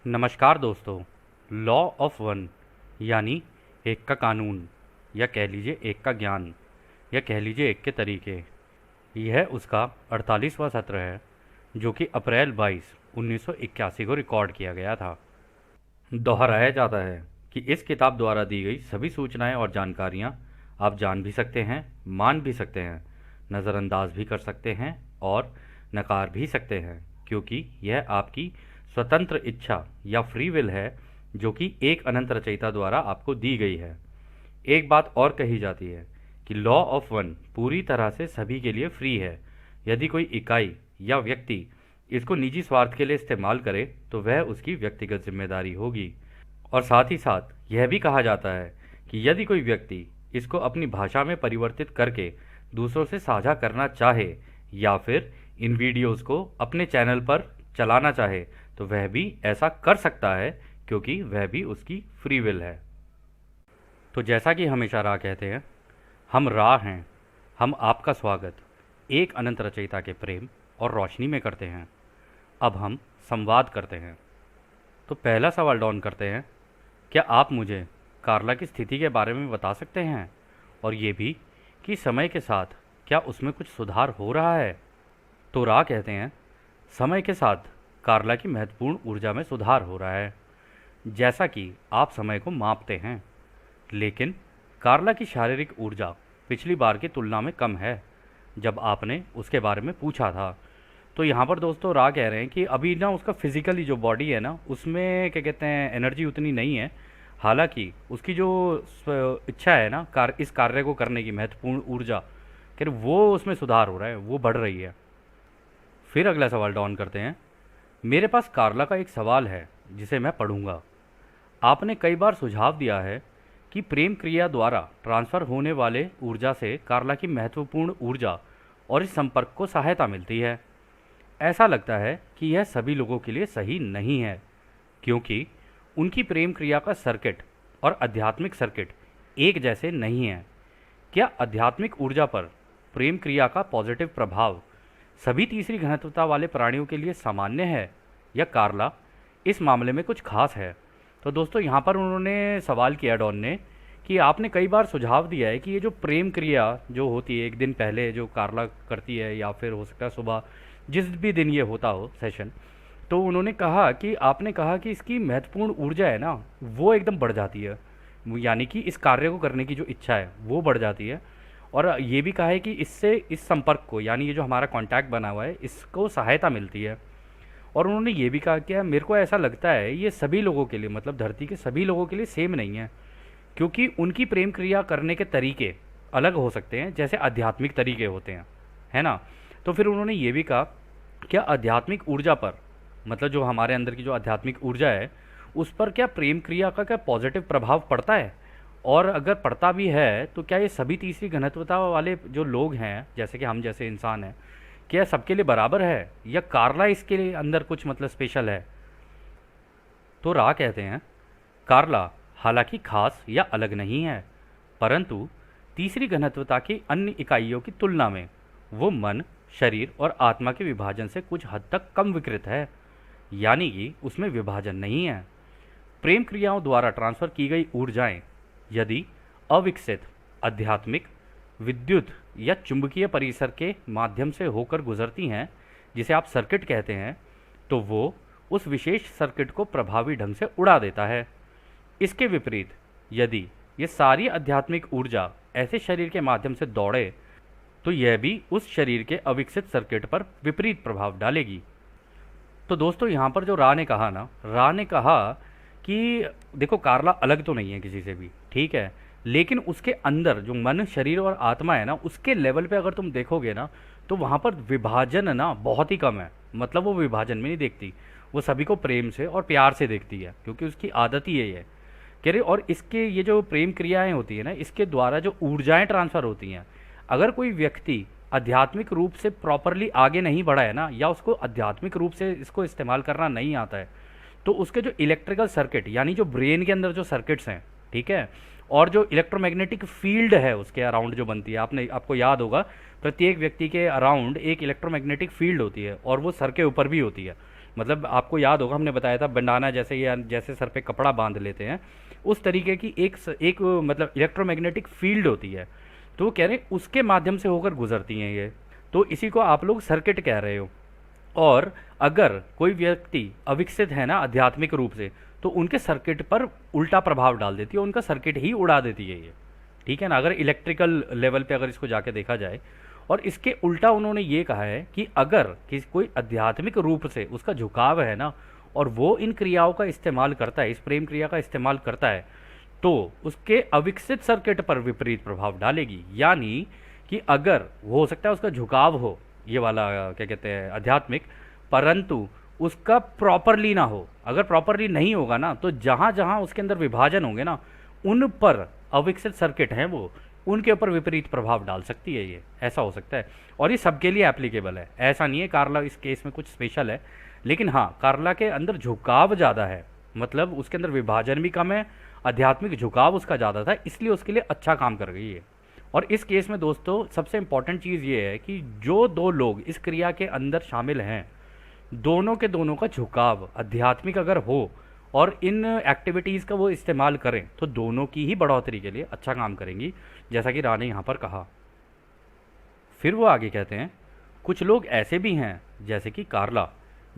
नमस्कार दोस्तों। Law of one यानी एक का कानून, या कह लीजिए एक का ज्ञान, या कह लीजिए एक के तरीके। यह उसका 48वां सत्र है, जो कि अप्रैल 22 1981 को रिकॉर्ड किया गया था। दोहराया जाता है कि इस किताब द्वारा दी गई सभी सूचनाएं और जानकारियां आप जान भी सकते हैं, मान भी सकते हैं, नज़रअंदाज भी कर सकते हैं और नकार भी सकते हैं, क्योंकि यह आपकी स्वतंत्र इच्छा या फ्री विल है, जो कि एक अनंत रचयिता द्वारा आपको दी गई है। एक बात और कही जाती है कि लॉ ऑफ वन पूरी तरह से सभी के लिए फ्री है। यदि कोई इकाई या व्यक्ति इसको निजी स्वार्थ के लिए इस्तेमाल करे तो वह उसकी व्यक्तिगत जिम्मेदारी होगी। और साथ ही साथ यह भी कहा जाता है कि यदि कोई व्यक्ति इसको अपनी भाषा में परिवर्तित करके दूसरों से साझा करना चाहे या फिर इन वीडियोस को अपने चैनल पर चलाना चाहे तो वह भी ऐसा कर सकता है, क्योंकि वह भी उसकी फ्री विल है। तो जैसा कि हमेशा राह कहते हैं, हम राह हैं, हम आपका स्वागत एक अनंत रचयिता के प्रेम और रोशनी में करते हैं। अब हम संवाद करते हैं। तो पहला सवाल डॉन करते हैं, क्या आप मुझे कार्ला की स्थिति के बारे में बता सकते हैं, और ये भी कि समय के साथ क्या उसमें कुछ सुधार हो रहा है। तो राह कहते हैं, समय के साथ कार्ला की महत्वपूर्ण ऊर्जा में सुधार हो रहा है, जैसा कि आप समय को मापते हैं। लेकिन कार्ला की शारीरिक ऊर्जा पिछली बार की तुलना में कम है, जब आपने उसके बारे में पूछा था। तो यहाँ पर दोस्तों राह कह रहे हैं कि अभी ना उसका फिजिकली जो बॉडी है ना, उसमें क्या कहते हैं, एनर्जी उतनी नहीं है। हालांकि उसकी जो इच्छा है ना, इस कार्य को करने की महत्वपूर्ण ऊर्जा, कह रहे वो उसमें सुधार हो रहा है, वो बढ़ रही है। फिर अगला सवाल डाउन करते हैं, मेरे पास कार्ला का एक सवाल है जिसे मैं पढ़ूंगा। आपने कई बार सुझाव दिया है कि प्रेम क्रिया द्वारा ट्रांसफर होने वाले ऊर्जा से कार्ला की महत्वपूर्ण ऊर्जा और इस संपर्क को सहायता मिलती है। ऐसा लगता है कि यह सभी लोगों के लिए सही नहीं है, क्योंकि उनकी प्रेम क्रिया का सर्किट और आध्यात्मिक सर्किट एक जैसे नहीं हैं। क्या आध्यात्मिक ऊर्जा पर प्रेम क्रिया का पॉजिटिव प्रभाव सभी तीसरी घनत्वता वाले प्राणियों के लिए सामान्य है, या कार्ला इस मामले में कुछ खास है। तो दोस्तों यहाँ पर उन्होंने सवाल किया डॉन ने कि आपने कई बार सुझाव दिया है कि ये जो प्रेम क्रिया जो होती है एक दिन पहले जो कार्ला करती है, या फिर हो सकता है सुबह जिस भी दिन ये होता हो सेशन, तो उन्होंने कहा कि आपने कहा कि इसकी महत्वपूर्ण ऊर्जा है ना, वो एकदम बढ़ जाती है। यानी कि इस कार्य को करने की जो इच्छा है वो बढ़ जाती है। और ये भी कहा है कि इससे इस संपर्क को, यानी ये जो हमारा कांटेक्ट बना हुआ है, इसको सहायता मिलती है। और उन्होंने ये भी कहा कि मेरे को ऐसा लगता है ये सभी लोगों के लिए, मतलब धरती के सभी लोगों के लिए सेम नहीं है, क्योंकि उनकी प्रेम क्रिया करने के तरीके अलग हो सकते हैं, जैसे आध्यात्मिक तरीके होते हैं, है ना। तो फिर उन्होंने ये भी कहा, क्या आध्यात्मिक ऊर्जा पर, मतलब जो हमारे अंदर की जो आध्यात्मिक ऊर्जा है, उस पर क्या प्रेम क्रिया का क्या पॉजिटिव प्रभाव पड़ता है, और अगर पड़ता भी है तो क्या ये सभी तीसरी घनत्वता वाले जो लोग हैं, जैसे कि हम जैसे इंसान हैं, क्या सबके लिए बराबर है, या कार्ला इसके लिए अंदर कुछ मतलब स्पेशल है। तो रा कहते हैं, कार्ला हालांकि खास या अलग नहीं है, परंतु तीसरी घनत्वता की अन्य इकाइयों की तुलना में वो मन, शरीर और आत्मा के विभाजन से कुछ हद तक कम विकृत है, यानी कि उसमें विभाजन नहीं है। प्रेम क्रियाओं द्वारा ट्रांसफर की गई ऊर्जाएं यदि अविकसित आध्यात्मिक, विद्युत या चुंबकीय परिसर के माध्यम से होकर गुजरती हैं, जिसे आप सर्किट कहते हैं, तो वो उस विशेष सर्किट को प्रभावी ढंग से उड़ा देता है। इसके विपरीत यदि ये सारी आध्यात्मिक ऊर्जा ऐसे शरीर के माध्यम से दौड़े तो यह भी उस शरीर के अविकसित सर्किट पर विपरीत प्रभाव डालेगी। तो दोस्तों यहाँ पर जो रा ने कहा ना, रा ने कहा कि देखो कार्ला अलग तो नहीं है किसी से भी, ठीक है, लेकिन उसके अंदर जो मन, शरीर और आत्मा है ना, उसके लेवल पे अगर तुम देखोगे ना, तो वहाँ पर विभाजन ना बहुत ही कम है। मतलब वो विभाजन में नहीं देखती, वो सभी को प्रेम से और प्यार से देखती है, क्योंकि उसकी आदत ही यही है, कह रहे। और इसके ये जो प्रेम क्रियाएं होती है ना, इसके द्वारा जो ऊर्जाएं ट्रांसफ़र होती हैं, अगर कोई व्यक्ति आध्यात्मिक रूप से प्रॉपरली आगे नहीं बढ़ा है ना, या उसको आध्यात्मिक रूप से इसको इस्तेमाल करना नहीं आता है, तो उसके जो इलेक्ट्रिकल सर्किट, यानी जो ब्रेन के अंदर जो सर्किट्स हैं, ठीक है, और जो इलेक्ट्रोमैग्नेटिक फील्ड है उसके अराउंड जो बनती है, आपको याद होगा प्रत्येक व्यक्ति के अराउंड एक इलेक्ट्रोमैग्नेटिक फील्ड होती है, और वो सर के ऊपर भी होती है। मतलब आपको याद होगा हमने बताया था बंडाना जैसे, या जैसे सर पे कपड़ा बांध लेते हैं, उस तरीके की एक मतलब इलेक्ट्रोमैग्नेटिक फील्ड होती है। तो वो कह रहे हैं उसके माध्यम से होकर गुजरती हैं ये। तो इसी को आप लोग सर्किट कह रहे हो। और अगर कोई व्यक्ति अविकसित है ना आध्यात्मिक रूप से, तो उनके सर्किट पर उल्टा प्रभाव डाल देती है, उनका सर्किट ही उड़ा देती है ये। ठीक है ना, अगर इलेक्ट्रिकल लेवल पे अगर इसको जाके देखा जाए। और इसके उल्टा उन्होंने ये कहा है कि अगर किसी कोई आध्यात्मिक रूप से उसका झुकाव है ना, और वो इन क्रियाओं का इस्तेमाल करता है, इस प्रेम क्रिया का इस्तेमाल करता है, तो उसके अविकसित सर्किट पर विपरीत प्रभाव डालेगी। यानी कि अगर हो सकता है उसका झुकाव हो, ये वाला क्या कहते हैं आध्यात्मिक, परंतु उसका प्रॉपरली ना हो। अगर प्रॉपरली नहीं होगा ना, तो जहाँ जहाँ उसके अंदर विभाजन होंगे ना, उन पर अविकसित सर्किट हैं वो, उनके ऊपर विपरीत प्रभाव डाल सकती है ये। ऐसा हो सकता है। और ये सबके लिए एप्लीकेबल है, ऐसा नहीं है कार्ला इस केस में कुछ स्पेशल है। लेकिन हाँ, कार्ला के अंदर झुकाव ज़्यादा है, मतलब उसके अंदर विभाजन भी कम है, आध्यात्मिक झुकाव उसका ज़्यादा था, इसलिए उसके लिए अच्छा काम कर गई है। और इस केस में दोस्तों सबसे इंपॉर्टेंट चीज़ ये है कि जो दो लोग इस क्रिया के अंदर शामिल हैं, दोनों के दोनों का झुकाव आध्यात्मिक अगर हो और इन एक्टिविटीज़ का वो इस्तेमाल करें, तो दोनों की ही बढ़ोतरी के लिए अच्छा काम करेंगी, जैसा कि रानी यहाँ पर कहा। फिर वो आगे कहते हैं, कुछ लोग ऐसे भी हैं जैसे कि कार्ला,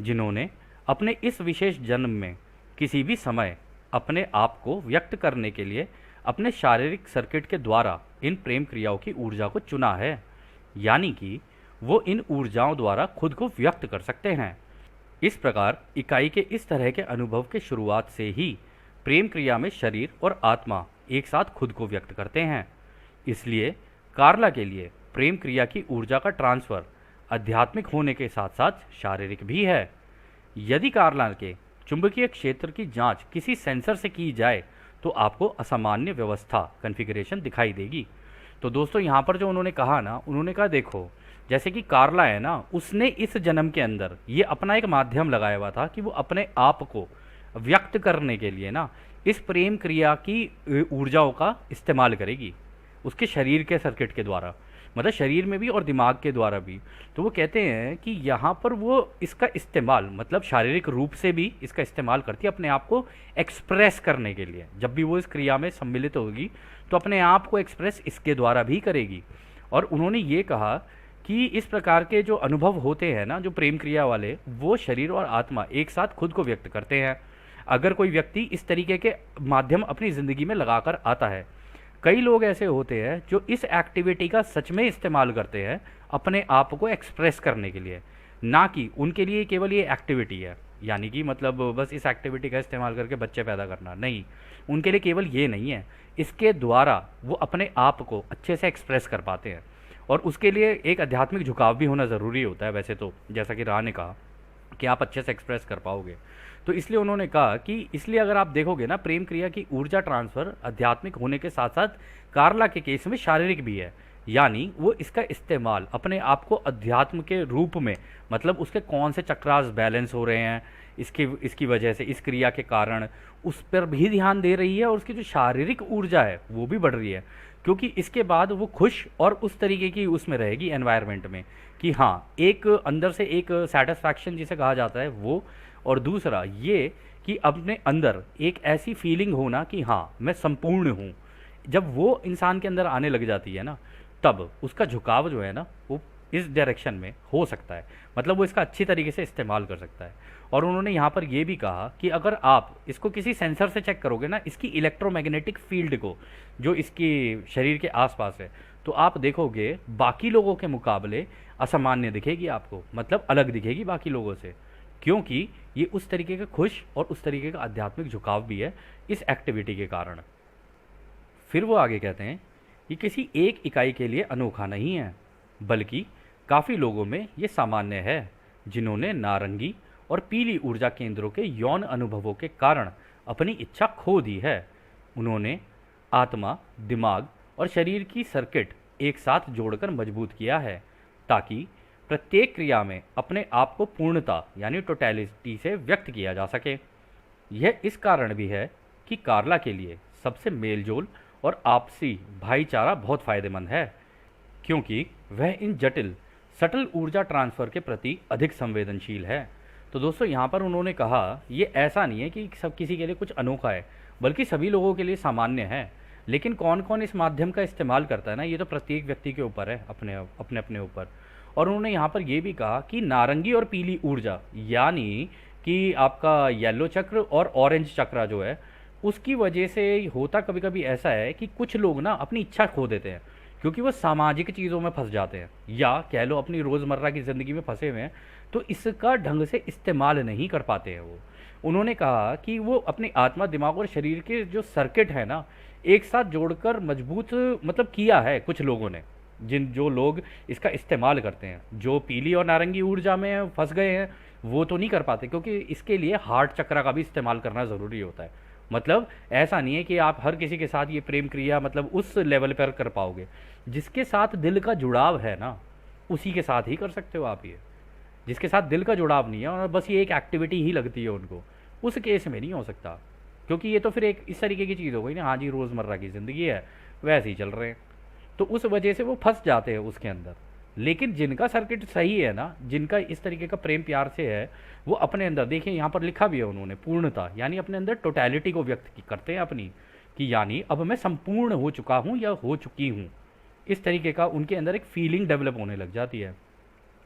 जिन्होंने अपने इस विशेष जन्म में किसी भी समय अपने आप को व्यक्त करने के लिए अपने शारीरिक सर्किट के द्वारा इन प्रेम क्रियाओं की ऊर्जा को चुना है। यानी कि वो इन ऊर्जाओं द्वारा खुद को व्यक्त कर सकते हैं। इस प्रकार इकाई के इस तरह के अनुभव के शुरुआत से ही प्रेम क्रिया में शरीर और आत्मा एक साथ खुद को व्यक्त करते हैं। इसलिए कार्ला के लिए प्रेम क्रिया की ऊर्जा का ट्रांसफर आध्यात्मिक होने के साथ साथ शारीरिक भी है। यदि कार्ला के चुंबकीय क्षेत्र की जांच किसी सेंसर से की जाए, तो आपको असामान्य व्यवस्था कॉन्फ़िगरेशन दिखाई देगी। तो दोस्तों यहाँ पर जो उन्होंने कहा ना, उन्होंने कहा देखो, जैसे कि कार्ला है ना, उसने इस जन्म के अंदर ये अपना एक माध्यम लगाया हुआ था कि वो अपने आप को व्यक्त करने के लिए ना इस प्रेम क्रिया की ऊर्जाओं का इस्तेमाल करेगी, उसके शरीर के सर्किट के द्वारा, मतलब शरीर में भी और दिमाग के द्वारा भी। तो वो कहते हैं कि यहाँ पर वो इसका इस्तेमाल मतलब शारीरिक रूप से भी इसका इस्तेमाल करती है अपने आप को एक्सप्रेस करने के लिए। जब भी वो इस क्रिया में सम्मिलित होगी, तो अपने आप को एक्सप्रेस इसके द्वारा भी करेगी। और उन्होंने ये कहा कि इस प्रकार के जो अनुभव होते हैं ना, जो प्रेम क्रिया वाले, वो शरीर और आत्मा एक साथ खुद को व्यक्त करते हैं। अगर कोई व्यक्ति इस तरीके के माध्यम अपनी ज़िंदगी में लगाकर आता है, कई लोग ऐसे होते हैं जो इस एक्टिविटी का सच में इस्तेमाल करते हैं अपने आप को एक्सप्रेस करने के लिए, ना कि उनके लिए केवल ये एक्टिविटी है, यानी कि मतलब बस इस एक्टिविटी का इस्तेमाल करके बच्चे पैदा करना नहीं, उनके लिए केवल ये नहीं है, इसके द्वारा वो अपने आप को अच्छे से एक्सप्रेस कर पाते हैं। और उसके लिए एक आध्यात्मिक झुकाव भी होना ज़रूरी होता है वैसे तो, जैसा कि राह ने कहा कि आप अच्छे से एक्सप्रेस कर पाओगे। तो इसलिए उन्होंने कहा कि इसलिए अगर आप देखोगे ना, प्रेम क्रिया की ऊर्जा ट्रांसफ़र आध्यात्मिक होने के साथ साथ कार्ला के केस में शारीरिक भी है। यानी वो इसका इस्तेमाल अपने आप को अध्यात्म के रूप में, मतलब उसके कौन से चक्रास बैलेंस हो रहे हैं इसकी इसकी वजह से, इस क्रिया के कारण, उस पर भी ध्यान दे रही है। और उसकी जो शारीरिक ऊर्जा है वो भी बढ़ रही है, क्योंकि इसके बाद वो खुश और उस तरीके की उसमें रहेगी एनवायरनमेंट में कि हाँ, एक अंदर से एक सेटिस्फैक्शन जिसे कहा जाता है वो, और दूसरा ये कि अपने अंदर एक ऐसी फीलिंग होना कि हाँ मैं संपूर्ण हूँ। जब वो इंसान के अंदर आने लग जाती है ना, तब उसका झुकाव जो है ना वो इस डायरेक्शन में हो सकता है, मतलब वो इसका अच्छी तरीके से इस्तेमाल कर सकता है। और उन्होंने यहाँ पर ये भी कहा कि अगर आप इसको किसी सेंसर से चेक करोगे ना, इसकी इलेक्ट्रोमैग्नेटिक फील्ड को जो इसकी शरीर के आसपास है, तो आप देखोगे बाकी लोगों के मुकाबले असामान्य दिखेगी आपको, मतलब अलग दिखेगी बाकी लोगों से, क्योंकि ये उस तरीके का खुश और उस तरीके का आध्यात्मिक झुकाव भी है इस एक्टिविटी के कारण। फिर वो आगे कहते हैं कि किसी एक इकाई के लिए अनोखा नहीं है, बल्कि काफ़ी लोगों में ये सामान्य है जिन्होंने नारंगी और पीली ऊर्जा केंद्रों के यौन अनुभवों के कारण अपनी इच्छा खो दी है। उन्होंने आत्मा, दिमाग और शरीर की सर्किट एक साथ जोड़कर मजबूत किया है, ताकि प्रत्येक क्रिया में अपने आप को पूर्णता यानी टोटलिटी से व्यक्त किया जा सके। यह इस कारण भी है कि कार्ला के लिए सबसे मेलजोल और आपसी भाईचारा बहुत फायदेमंद है, क्योंकि वह इन जटिल सटल ऊर्जा ट्रांसफर के प्रति अधिक संवेदनशील है। तो दोस्तों यहाँ पर उन्होंने कहा ये ऐसा नहीं है कि सब किसी के लिए कुछ अनोखा है, बल्कि सभी लोगों के लिए सामान्य है। लेकिन कौन कौन इस माध्यम का इस्तेमाल करता है ना, ये तो प्रत्येक व्यक्ति के ऊपर है, अपने अपने अपने ऊपर। और उन्होंने यहाँ पर ये भी कहा कि नारंगी और पीली ऊर्जा, यानी कि आपका येलो चक्र और ऑरेंज चक्र जो है, उसकी वजह से होता कभी कभी ऐसा है कि कुछ लोग ना अपनी इच्छा खो देते हैं, क्योंकि वो सामाजिक चीज़ों में फंस जाते हैं, या कह लो अपनी रोज़मर्रा की ज़िंदगी में फंसे हुए हैं, तो इसका ढंग से इस्तेमाल नहीं कर पाते हैं वो। उन्होंने कहा कि वो अपनी आत्मा, दिमाग और शरीर के जो सर्किट है ना, एक साथ जोड़कर मजबूत मतलब किया है कुछ लोगों ने। जो लोग इसका इस्तेमाल करते हैं, जो पीली और नारंगी ऊर्जा में फंस गए हैं, वो तो नहीं कर पाते, क्योंकि इसके लिए हार्ट चक्र का भी इस्तेमाल करना ज़रूरी होता है। मतलब ऐसा नहीं है कि आप हर किसी के साथ ये प्रेम क्रिया मतलब उस लेवल पर कर पाओगे। जिसके साथ दिल का जुड़ाव है ना, उसी के साथ ही कर सकते हो आप ये। जिसके साथ दिल का जुड़ाव नहीं है और बस ये एक एक्टिविटी ही लगती है उनको, उस केस में नहीं हो सकता, क्योंकि ये तो फिर एक इस तरीके की चीज़ हो गई ना, हाँ जी रोज़मर्रा की ज़िंदगी है, वैसे ही चल रहे हैं, तो उस वजह से वो फंस जाते हैं उसके अंदर। लेकिन जिनका सर्किट सही है ना, जिनका इस तरीके का प्रेम प्यार से है, वो अपने अंदर, देखिए यहाँ पर लिखा भी है उन्होंने, पूर्णता, यानी अपने अंदर टोटैलिटी को व्यक्त करते हैं अपनी, कि यानी अब मैं संपूर्ण हो चुका हूँ या हो चुकी हूँ। इस तरीके का उनके अंदर एक फीलिंग डेवलप होने लग जाती है।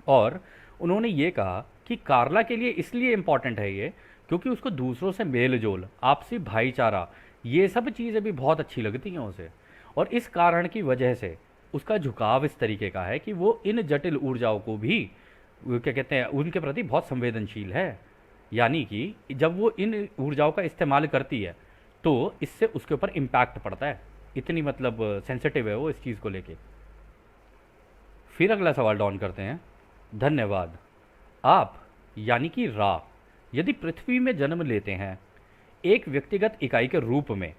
और उन्होंने ये कहा कि कार्ला के लिए इसलिए इम्पॉर्टेंट है ये, क्योंकि उसको दूसरों से मेल जोल, आपसी भाईचारा, ये सब चीज़ें भी बहुत अच्छी लगती हैं उसे। और इस कारण की वजह से उसका झुकाव इस तरीके का है कि वो इन जटिल ऊर्जाओं को भी, वो क्या कहते हैं, उनके प्रति बहुत संवेदनशील है। यानी कि जब वो इन ऊर्जाओं का इस्तेमाल करती है तो इससे उसके ऊपर इम्पैक्ट पड़ता है, इतनी मतलब सेंसिटिव है वो इस चीज़ को लेके। फिर अगला सवाल डाउन करते हैं। धन्यवाद। आप यानी कि रा यदि पृथ्वी में जन्म लेते हैं एक व्यक्तिगत इकाई के रूप में,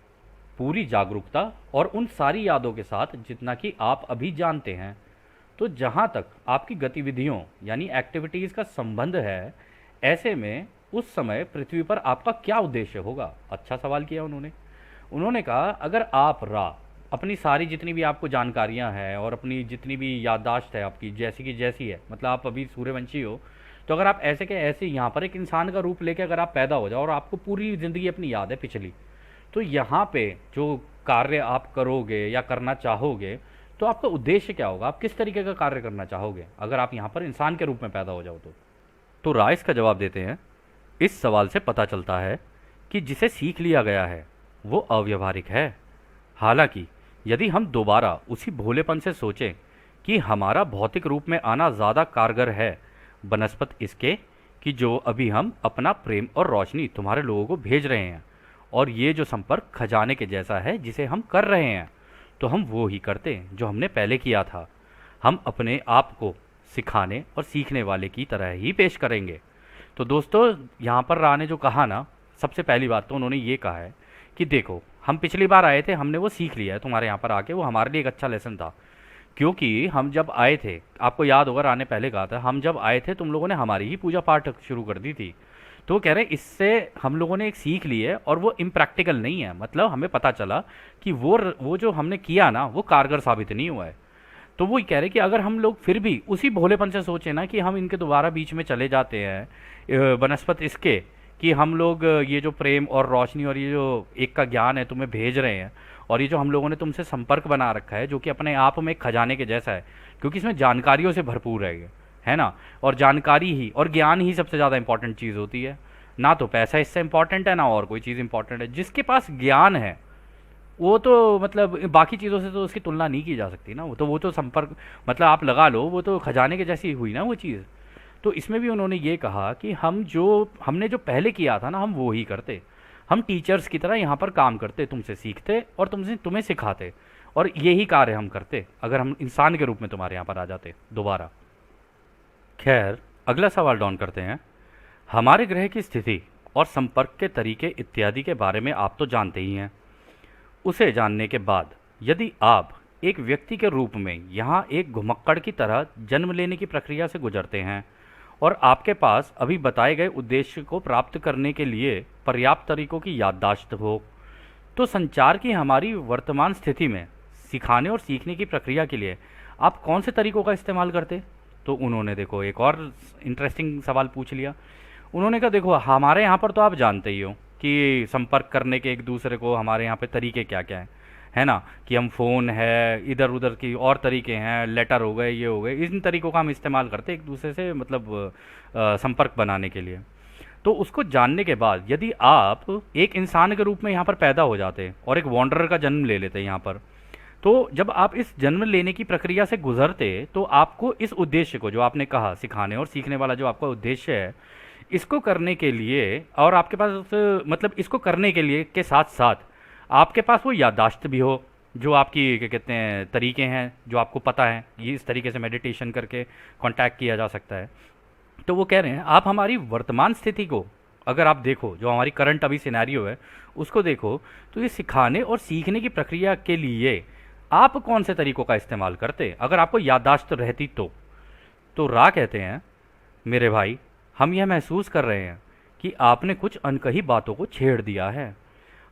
पूरी जागरूकता और उन सारी यादों के साथ जितना कि आप अभी जानते हैं, तो जहाँ तक आपकी गतिविधियों यानी एक्टिविटीज़ का संबंध है, ऐसे में उस समय पृथ्वी पर आपका क्या उद्देश्य होगा? अच्छा सवाल किया उन्होंने। उन्होंने कहा अगर आप रा अपनी सारी जितनी भी आपको जानकारियां हैं और अपनी जितनी भी याददाश्त है आपकी जैसी की जैसी है, मतलब आप अभी सूर्यवंशी हो, तो अगर आप ऐसे के ऐसे यहाँ पर एक इंसान का रूप लेके अगर आप पैदा हो जाओ और आपको पूरी ज़िंदगी अपनी याद है पिछली, तो यहाँ पे जो कार्य आप करोगे या करना चाहोगे, तो आपका उद्देश्य क्या होगा? आप किस तरीके का कार्य करना चाहोगे अगर आप यहाँ पर इंसान के रूप में पैदा हो जाओ तो राय इसका जवाब देते हैं। इस सवाल से पता चलता है कि जिसे सीख लिया गया है वो अव्यवहारिक है। हालांकि यदि हम दोबारा उसी भोलेपन से सोचें कि हमारा भौतिक रूप में आना ज़्यादा कारगर है बनस्पत इसके कि जो अभी हम अपना प्रेम और रोशनी तुम्हारे लोगों को भेज रहे हैं, और ये जो संपर्क खजाने के जैसा है जिसे हम कर रहे हैं, तो हम वो ही करते जो हमने पहले किया था। हम अपने आप को सिखाने और सीखने वाले की तरह ही पेश करेंगे। तो दोस्तों यहाँ पर रा ने जो कहा ना, सबसे पहली बात तो उन्होंने ये कहा है कि देखो हम पिछली बार आए थे, हमने वो सीख लिया है तुम्हारे यहाँ पर आके, वो हमारे लिए एक अच्छा लेसन था। क्योंकि हम जब आए थे, आपको याद होगा रा ने पहले कहा था, हम जब आए थे तुम लोगों ने हमारी ही पूजा पाठ शुरू कर दी थी। तो वो कह रहे हैं इससे हम लोगों ने एक सीख ली है और वो इम्प्रैक्टिकल नहीं है, मतलब हमें पता चला कि वो जो हमने किया ना वो कारगर साबित नहीं हुआ है। तो वो कह रहे कि अगर हम लोग फिर भी उसी भोलेपन से सोचें ना कि हम इनके दोबारा बीच में चले जाते हैं बनस्पत इसके, कि हम लोग ये जो प्रेम और रोशनी और ये जो एक का ज्ञान है तुम्हें भेज रहे हैं, और ये जो हम लोगों ने तुमसे संपर्क बना रखा है जो कि अपने आप में एक खजाने के जैसा है, क्योंकि इसमें जानकारियों से भरपूर है ना, और जानकारी ही और ज्ञान ही सबसे ज़्यादा इंपॉर्टेंट चीज़ होती है। ना तो पैसा इससे इंपॉर्टेंट है ना और कोई चीज़ इंपॉर्टेंट है। जिसके पास ज्ञान है वो तो मतलब बाकी चीज़ों से तो उसकी तुलना नहीं की जा सकती ना, वो तो संपर्क मतलब आप लगा लो, वो तो खजाने के जैसी हुई ना वो चीज़। तो इसमें भी उन्होंने ये कहा कि हमने जो पहले किया था ना, हम वो ही करते। हम टीचर्स की तरह यहाँ पर काम करते, तुमसे सीखते और तुम्हें सिखाते, और यही कार्य हम करते अगर हम इंसान के रूप में तुम्हारे यहाँ पर आ जाते दोबारा। खैर अगला सवाल डाउन करते हैं। हमारे ग्रह की स्थिति और संपर्क के तरीके इत्यादि के बारे में आप तो जानते ही हैं। उसे जानने के बाद यदि आप एक व्यक्ति के रूप में यहाँ एक घुमक्कड़ की तरह जन्म लेने की प्रक्रिया से गुजरते हैं और आपके पास अभी बताए गए उद्देश्य को प्राप्त करने के लिए पर्याप्त तरीकों की याददाश्त हो, तो संचार की हमारी वर्तमान स्थिति में सिखाने और सीखने की प्रक्रिया के लिए आप कौन से तरीकों का इस्तेमाल करते? तो उन्होंने देखो एक और इंटरेस्टिंग सवाल पूछ लिया। उन्होंने कहा देखो हमारे यहाँ पर तो आप जानते ही हो कि संपर्क करने के एक दूसरे को हमारे यहाँ पे तरीके क्या क्या हैं, है ना, कि हम फ़ोन है, इधर उधर की और तरीके हैं, लेटर हो गए, ये हो गए, इन तरीकों का हम इस्तेमाल करते हैं एक दूसरे से, मतलब संपर्क बनाने के लिए। तो उसको जानने के बाद यदि आप एक इंसान के रूप में यहाँ पर पैदा हो जाते और एक वॉन्डरर का जन्म ले लेते यहाँ पर, तो जब आप इस जन्म लेने की प्रक्रिया से गुजरते तो आपको इस उद्देश्य को, जो आपने कहा सिखाने और सीखने वाला जो आपका उद्देश्य है, इसको करने के लिए और आपके पास मतलब इसको करने के लिए के साथ साथ आपके पास वो याददाश्त भी हो, जो आपकी क्या कहते हैं तरीके हैं जो आपको पता है, ये इस तरीके से मेडिटेशन करके कांटेक्ट किया जा सकता है। तो वो कह रहे हैं आप हमारी वर्तमान स्थिति को अगर आप देखो, जो हमारी करंट अभी सिनेरियो है उसको देखो, तो ये सिखाने और सीखने की प्रक्रिया के लिए आप कौन से तरीकों का इस्तेमाल करते अगर आपको याददाश्त रहती तो रा कहते हैं मेरे भाई, हम यह महसूस कर रहे हैं कि आपने कुछ अनकही बातों को छेड़ दिया है।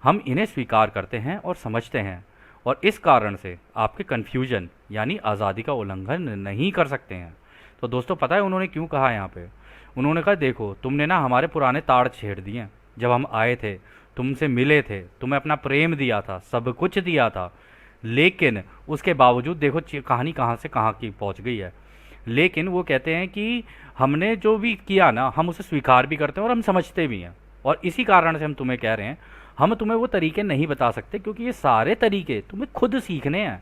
हम इन्हें स्वीकार करते हैं और समझते हैं और इस कारण से आपके कन्फ्यूजन यानी आज़ादी का उल्लंघन नहीं कर सकते हैं। तो दोस्तों पता है उन्होंने क्यों कहा यहाँ पे? उन्होंने कहा देखो तुमने ना हमारे पुराने तार छेड़ दिए, जब हम आए थे तुमसे मिले थे, तुम्हें अपना प्रेम दिया था, सब कुछ दिया था, लेकिन उसके बावजूद देखो कहानी कहाँ से कहाँ की पहुँच गई है। लेकिन वो कहते हैं कि हमने जो भी किया ना हम उसे स्वीकार भी करते हैं और हम समझते भी हैं, और इसी कारण से हम तुम्हें कह रहे हैं हम तुम्हें वो तरीके नहीं बता सकते क्योंकि ये सारे तरीके तुम्हें खुद सीखने हैं।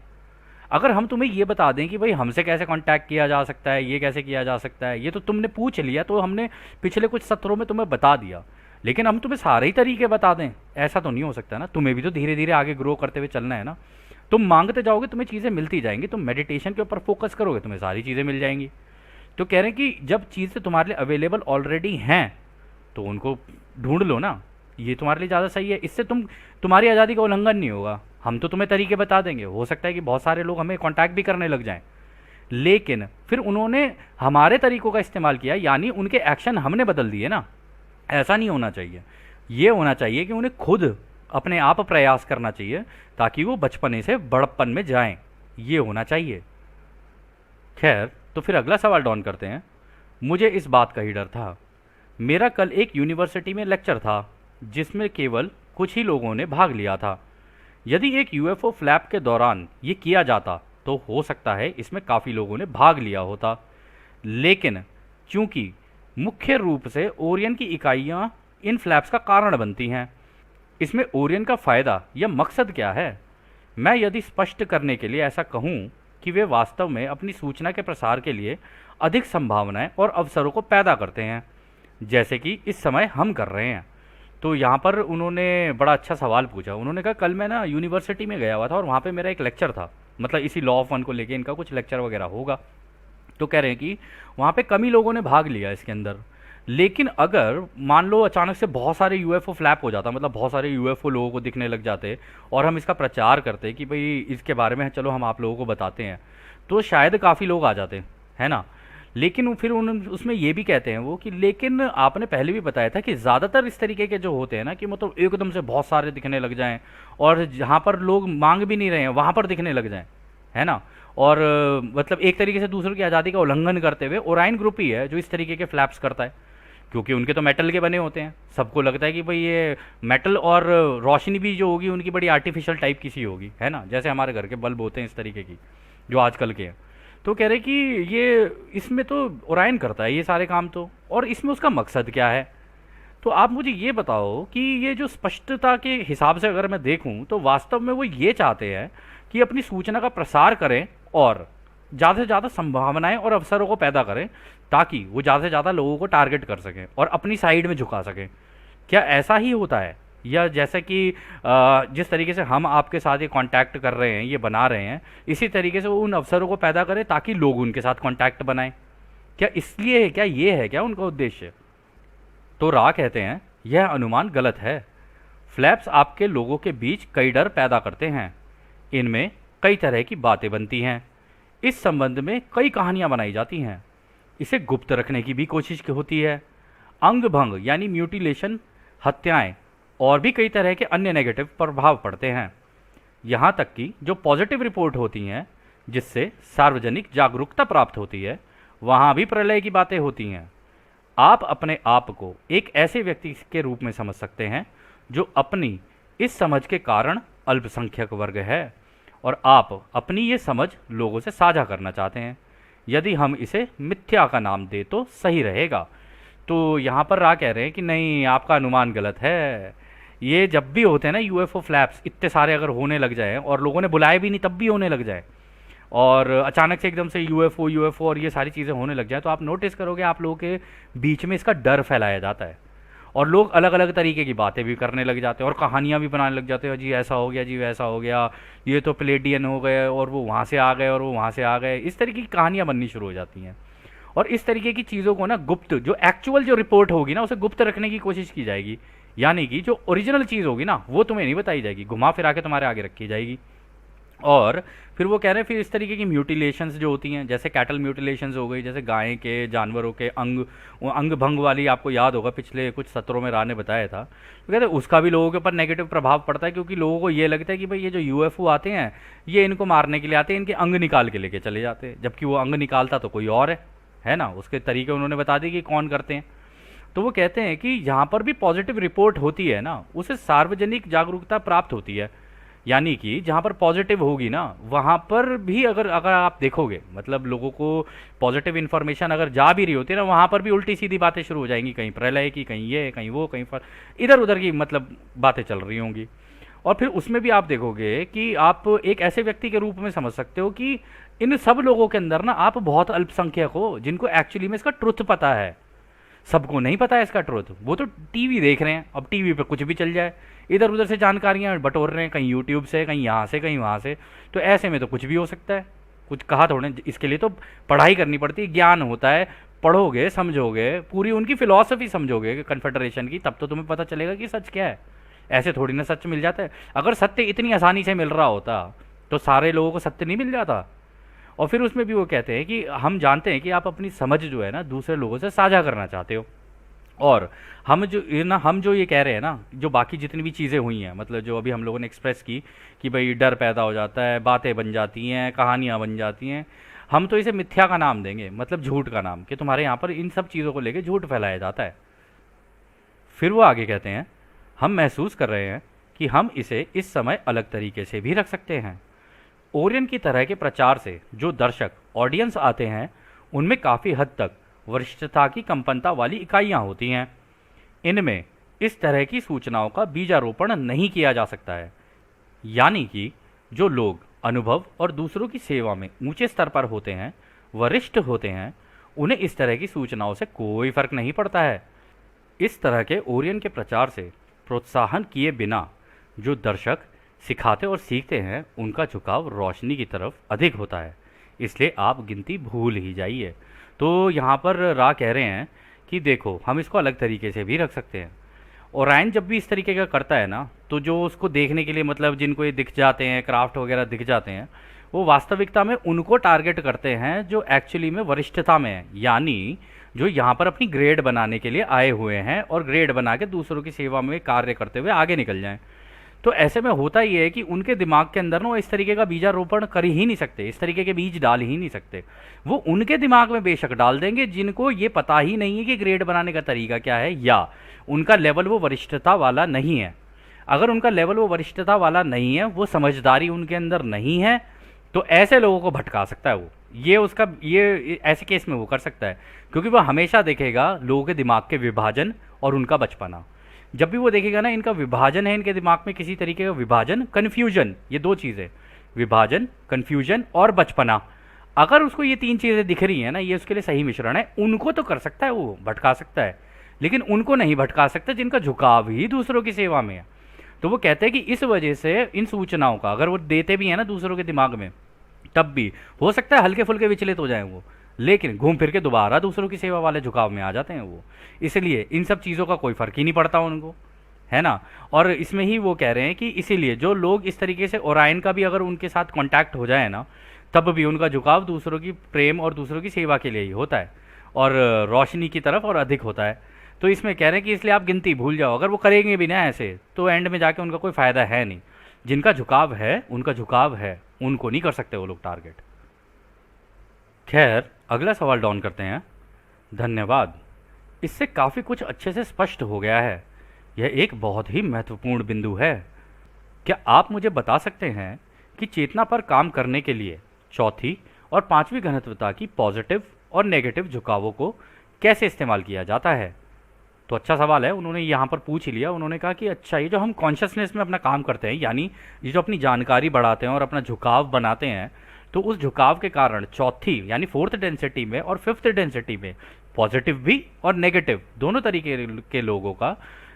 अगर हम तुम्हें ये बता दें कि भाई हमसे कैसे कांटेक्ट किया जा सकता है, ये कैसे किया जा सकता है, ये तो तुमने पूछ लिया, तो हमने पिछले कुछ सत्रों में तुम्हें बता दिया, लेकिन हम तुम्हें सारे ही तरीके बता दें ऐसा तो नहीं हो सकता ना। तुम्हें भी तो धीरे धीरे आगे ग्रो करते हुए चलना है ना। तुम मांगते जाओगे तुम्हें चीज़ें मिलती जाएंगी, तुम मेडिटेशन के ऊपर फोकस करोगे तुम्हें सारी चीज़ें मिल जाएंगी। तो कह रहे हैं कि जब चीज़ें तुम्हारे लिए अवेलेबल ऑलरेडी हैं तो उनको ढूंढ लो ना, ये तुम्हारे लिए ज़्यादा सही है। इससे तुम्हारी आज़ादी का उल्लंघन नहीं होगा। हम तो तुम्हें तरीके बता देंगे, हो सकता है कि बहुत सारे लोग हमें कांटेक्ट भी करने लग जाएं, लेकिन फिर उन्होंने हमारे तरीकों का इस्तेमाल किया यानी उनके एक्शन हमने बदल दिए ना। ऐसा नहीं होना चाहिए। ये होना चाहिए कि उन्हें खुद अपने आप प्रयास करना चाहिए ताकि वो बचपने से बड़प्पन में जाएं, ये होना चाहिए। खैर, तो फिर अगला सवाल डॉन करते हैं। मुझे इस बात का ही डर था। मेरा कल एक यूनिवर्सिटी में लेक्चर था जिसमें केवल कुछ ही लोगों ने भाग लिया था। यदि एक यूएफओ फ्लैप के दौरान ये किया जाता तो हो सकता है इसमें काफ़ी लोगों ने भाग लिया होता, लेकिन चूंकि मुख्य रूप से ओरियन की इकाइयाँ इन फ्लैप्स का कारण बनती हैं, इसमें ओरियन का फ़ायदा या मकसद क्या है? मैं यदि स्पष्ट करने के लिए ऐसा कहूँ कि वे वास्तव में अपनी सूचना के प्रसार के लिए अधिक संभावनाएं और अवसरों को पैदा करते हैं, जैसे कि इस समय हम कर रहे हैं। तो यहाँ पर उन्होंने बड़ा अच्छा सवाल पूछा। उन्होंने कहा कल मैं ना यूनिवर्सिटी में गया हुआ था और वहाँ पे मेरा एक लेक्चर था, मतलब इसी लॉ ऑफ वन को लेके इनका कुछ लेक्चर वगैरह होगा। तो कह रहे हैं कि वहाँ पे कम ही लोगों ने भाग लिया इसके अंदर, लेकिन अगर मान लो अचानक से बहुत सारे यूएफओ फ्लैप हो जाता, मतलब बहुत सारे यूएफओ लोगों को दिखने लग जाते और हम इसका प्रचार करते कि भाई इसके बारे में चलो हम आप लोगों को बताते हैं, तो शायद काफ़ी लोग आ जाते, है ना। लेकिन फिर उसमें ये भी कहते हैं वो कि लेकिन आपने पहले भी बताया था कि ज़्यादातर इस तरीके के जो होते हैं ना कि मतलब एकदम से बहुत सारे दिखने लग जाएं और जहाँ पर लोग मांग भी नहीं रहे हैं वहाँ पर दिखने लग जाएं, है ना। और मतलब एक तरीके से दूसरों की आज़ादी का उल्लंघन करते हुए ओराइन ग्रुप ही है जो इस तरीके के फ्लैप्स करता है, क्योंकि उनके तो मेटल के बने होते हैं। सबको लगता है कि भाई ये मेटल, और रोशनी भी जो होगी उनकी बड़ी आर्टिफिशियल टाइप की सी होगी, है ना, जैसे हमारे घर के बल्ब होते हैं इस तरीके की जो आजकल के हैं। तो कह रहे कि ये इसमें तो ओरायन करता है ये सारे काम, तो और इसमें उसका मकसद क्या है? तो आप मुझे ये बताओ कि ये जो स्पष्टता के हिसाब से अगर मैं देखूं तो वास्तव में वो ये चाहते हैं कि अपनी सूचना का प्रसार करें और ज़्यादा से ज़्यादा संभावनाएं और अवसरों को पैदा करें ताकि वो ज़्यादा से ज़्यादा लोगों को टारगेट कर सकें और अपनी साइड में झुका सकें। क्या ऐसा ही होता है, या जैसे कि जिस तरीके से हम आपके साथ ये कांटेक्ट कर रहे हैं, ये बना रहे हैं, इसी तरीके से वो उन अवसरों को पैदा करें ताकि लोग उनके साथ कांटेक्ट बनाएं? क्या इसलिए है, क्या ये है क्या उनका उद्देश्य? तो रा कहते हैं यह अनुमान गलत है। फ्लैप्स आपके लोगों के बीच कई डर पैदा करते हैं, इनमें कई तरह की बातें बनती हैं, इस संबंध में कई कहानियां बनाई जाती हैं, इसे गुप्त रखने की भी कोशिश होती है। अंग भंग यानी म्यूटिलेशन, हत्याएं और भी कई तरह के अन्य नेगेटिव प्रभाव पड़ते हैं। यहाँ तक कि जो पॉजिटिव रिपोर्ट होती हैं जिससे सार्वजनिक जागरूकता प्राप्त होती है, वहाँ भी प्रलय की बातें होती हैं। आप अपने आप को एक ऐसे व्यक्ति के रूप में समझ सकते हैं जो अपनी इस समझ के कारण अल्पसंख्यक वर्ग है, और आप अपनी ये समझ लोगों से साझा करना चाहते हैं। यदि हम इसे मिथ्या का नाम दे तो सही रहेगा। तो यहाँ पर रा कह रहे हैं कि नहीं, आपका अनुमान गलत है। ये जब भी होते हैं ना यूएफओ फ्लैप्स, इतने सारे अगर होने लग जाए और लोगों ने बुलाए भी नहीं तब भी होने लग जाए, और अचानक से एकदम से यूएफओ यूएफओ और ये सारी चीज़ें होने लग जाए, तो आप नोटिस करोगे आप लोगों के बीच में इसका डर फैलाया जाता है, और लोग अलग अलग तरीके की बातें भी करने लग जाते हैं और कहानियाँ भी बनाने लग जाते हैं। जी ऐसा हो गया, जी वैसा हो गया, ये तो प्लेडियन हो गए और वो वहाँ से आ गए और वो वहाँ से आ गए, इस तरीके की कहानियाँ बननी शुरू हो जाती हैं। और इस तरीके की चीज़ों को ना गुप्त, जो एक्चुअल जो रिपोर्ट होगी ना उसे गुप्त रखने की कोशिश की जाएगी। यानी कि जो ओरिजिनल चीज़ होगी ना वो तुम्हें नहीं बताई जाएगी, घुमा फिरा के तुम्हारे आगे रखी जाएगी। और फिर वो कह रहे हैं फिर इस तरीके की म्यूटिलेशंस जो होती हैं, जैसे कैटल म्यूटिलेशंस हो गई, जैसे गाय के, जानवरों के अंग, वो अंग भंग वाली, आपको याद होगा पिछले कुछ सत्रों में राह ने बताया था। तो कहते हैं उसका भी लोगों के ऊपर नेगेटिव प्रभाव पड़ता है, क्योंकि लोगों को ये लगता है कि भाई ये जो यूएफओ आते हैं ये इनको मारने के लिए आते हैं, इनके अंग निकाल के लेके चले जाते हैं, जबकि वो अंग निकालता तो कोई और है ना। उसके तरीके उन्होंने बता दिए कि कौन करते हैं। तो वो कहते हैं कि जहाँ पर भी पॉजिटिव रिपोर्ट होती है ना उसे सार्वजनिक जागरूकता प्राप्त होती है। यानी कि जहाँ पर पॉजिटिव होगी ना वहाँ पर भी अगर अगर आप देखोगे, मतलब लोगों को पॉजिटिव इन्फॉर्मेशन अगर जा भी रही होती है ना, वहाँ पर भी उल्टी सीधी बातें शुरू हो जाएंगी, कहीं प्रलय की, कहीं ये, कहीं वो, कहीं इधर उधर की मतलब बातें चल रही होंगी। और फिर उसमें भी आप देखोगे कि आप एक ऐसे व्यक्ति के रूप में समझ सकते हो कि इन सब लोगों के अंदर ना आप बहुत अल्पसंख्यक हो जिनको एक्चुअली में इसका ट्रुथ पता है। सबको नहीं पता है इसका ट्रुथ, वो तो टीवी देख रहे हैं, अब टीवी पे कुछ भी चल जाए, इधर उधर से जानकारियां बटोर रहे हैं, कहीं यूट्यूब से, कहीं यहाँ से, कहीं वहाँ से। तो ऐसे में तो कुछ भी हो सकता है, कुछ कहा थोड़े, इसके लिए तो पढ़ाई करनी पड़ती है, ज्ञान होता है, पढ़ोगे, समझोगे, पूरी उनकी फिलॉसफी समझोगे कन्फेडरेशन की, तब तो तुम्हें पता चलेगा कि सच क्या है। ऐसे थोड़ी ना सच मिल जाता है। अगर सत्य इतनी आसानी से मिल रहा होता तो सारे लोगों को सत्य नहीं मिल जाता। और फिर उसमें भी वो कहते हैं कि हम जानते हैं कि आप अपनी समझ जो है ना दूसरे लोगों से साझा करना चाहते हो, और हम जो ये कह रहे हैं ना, जो बाकी जितनी भी चीज़ें हुई हैं, मतलब जो अभी हम लोगों ने एक्सप्रेस की कि भाई डर पैदा हो जाता है, बातें बन जाती हैं, कहानियाँ बन जाती हैं, हम तो इसे मिथ्या का नाम देंगे, मतलब झूठ का नाम, कि तुम्हारे यहाँ पर इन सब चीज़ों को लेकर झूठ फैलाया जाता है। फिर वो आगे कहते हैं हम महसूस कर रहे हैं कि हम इसे इस समय अलग तरीके से भी रख सकते हैं। ओरियन की तरह के प्रचार से जो दर्शक ऑडियंस आते हैं उनमें काफ़ी हद तक वरिष्ठता की कंपनता वाली इकाइयाँ होती हैं। इनमें इस तरह की सूचनाओं का बीजारोपण नहीं किया जा सकता है। यानी कि जो लोग अनुभव और दूसरों की सेवा में ऊंचे स्तर पर होते हैं, वरिष्ठ होते हैं, उन्हें इस तरह की सूचनाओं से कोई फर्क नहीं पड़ता है। इस तरह के ओरियन के प्रचार से प्रोत्साहन किए बिना जो दर्शक सिखाते और सीखते हैं उनका झुकाव रोशनी की तरफ अधिक होता है, इसलिए आप गिनती भूल ही जाइए। तो यहाँ पर रा कह रहे हैं कि देखो हम इसको अलग तरीके से भी रख सकते हैं। ओरायन जब भी इस तरीके का करता है ना, तो जो उसको देखने के लिए, मतलब जिनको ये दिख जाते हैं, क्राफ्ट वगैरह दिख जाते हैं, वो वास्तविकता में उनको टारगेट करते हैं जो एक्चुअली में वरिष्ठता में है, यानी जो यहाँ पर अपनी ग्रेड बनाने के लिए आए हुए हैं और ग्रेड बना के दूसरों की सेवा में कार्य करते हुए आगे निकल जाएं। तो ऐसे में होता ये है कि उनके दिमाग के अंदर ना वो इस तरीके का बीजारोपण कर ही नहीं सकते, इस तरीके के बीज डाल ही नहीं सकते। वो उनके दिमाग में बेशक डाल देंगे जिनको ये पता ही नहीं है कि ग्रेड बनाने का तरीका क्या है, या उनका लेवल वो वरिष्ठता वाला नहीं है। अगर उनका लेवल वो वरिष्ठता वाला नहीं है, वो समझदारी उनके अंदर नहीं है, तो ऐसे लोगों को भटका सकता है वो। ये उसका ये ऐसे केस में वो कर सकता है, क्योंकि वो हमेशा देखेगा लोगों के दिमाग के विभाजन और उनका बचपना। जब भी वो देखेगा ना इनका विभाजन है, इनके दिमाग में किसी तरीके का विभाजन, कन्फ्यूजन, ये दो चीज़ें, विभाजन, कन्फ्यूजन और बचपना, अगर उसको ये तीन चीज़ें दिख रही हैं ना, ये उसके लिए सही मिश्रण है। उनको तो कर सकता है, वो भटका सकता है, लेकिन उनको नहीं भटका सकता जिनका झुकाव ही दूसरों की सेवा में है। तो वो कहते हैं कि इस वजह से इन सूचनाओं का अगर वो देते भी हैं ना दूसरों के दिमाग में, तब भी हो सकता है हल्के फुल्के विचलित हो जाएं वो, लेकिन घूम फिर के दोबारा दूसरों की सेवा वाले झुकाव में आ जाते हैं वो। इसलिए इन सब चीज़ों का कोई फ़र्क ही नहीं पड़ता उनको, है ना। और इसमें ही वो कह रहे हैं कि इसीलिए जो लोग इस तरीके से ओरायन का भी अगर उनके साथ कांटेक्ट हो जाए ना, तब भी उनका झुकाव दूसरों की प्रेम और दूसरों की सेवा के लिए ही होता है, और रोशनी की तरफ और अधिक होता है। तो इसमें कह रहे हैं कि इसलिए आप गिनती भूल जाओ। अगर वो करेंगे भी ना ऐसे, तो एंड में जाके उनका कोई फ़ायदा है नहीं। जिनका झुकाव है, उनका झुकाव है, उनको नहीं कर सकते वो लोग टारगेट। खैर, अगला सवाल डाउन करते हैं। धन्यवाद। इससे काफ़ी कुछ अच्छे से स्पष्ट हो गया है। यह एक बहुत ही महत्वपूर्ण बिंदु है। क्या आप मुझे बता सकते हैं कि चेतना पर काम करने के लिए चौथी और पांचवी घनत्वता की पॉजिटिव और नेगेटिव झुकावों को कैसे इस्तेमाल किया जाता है? तो अच्छा सवाल है, उन्होंने यहाँ पर पूछ ही लिया। उन्होंने कहा कि अच्छा, ये जो हम कॉन्शियसनेस में अपना काम करते हैं, यानी ये जो अपनी जानकारी बढ़ाते हैं और अपना झुकाव बनाते हैं, तो उस झुकाव के कारण चौथी यानी फोर्थ डेंसिटी में और फिफ्थ डेंसिटी में पॉजिटिव भी और नेगेटिव दोनों तरीके के लोगों का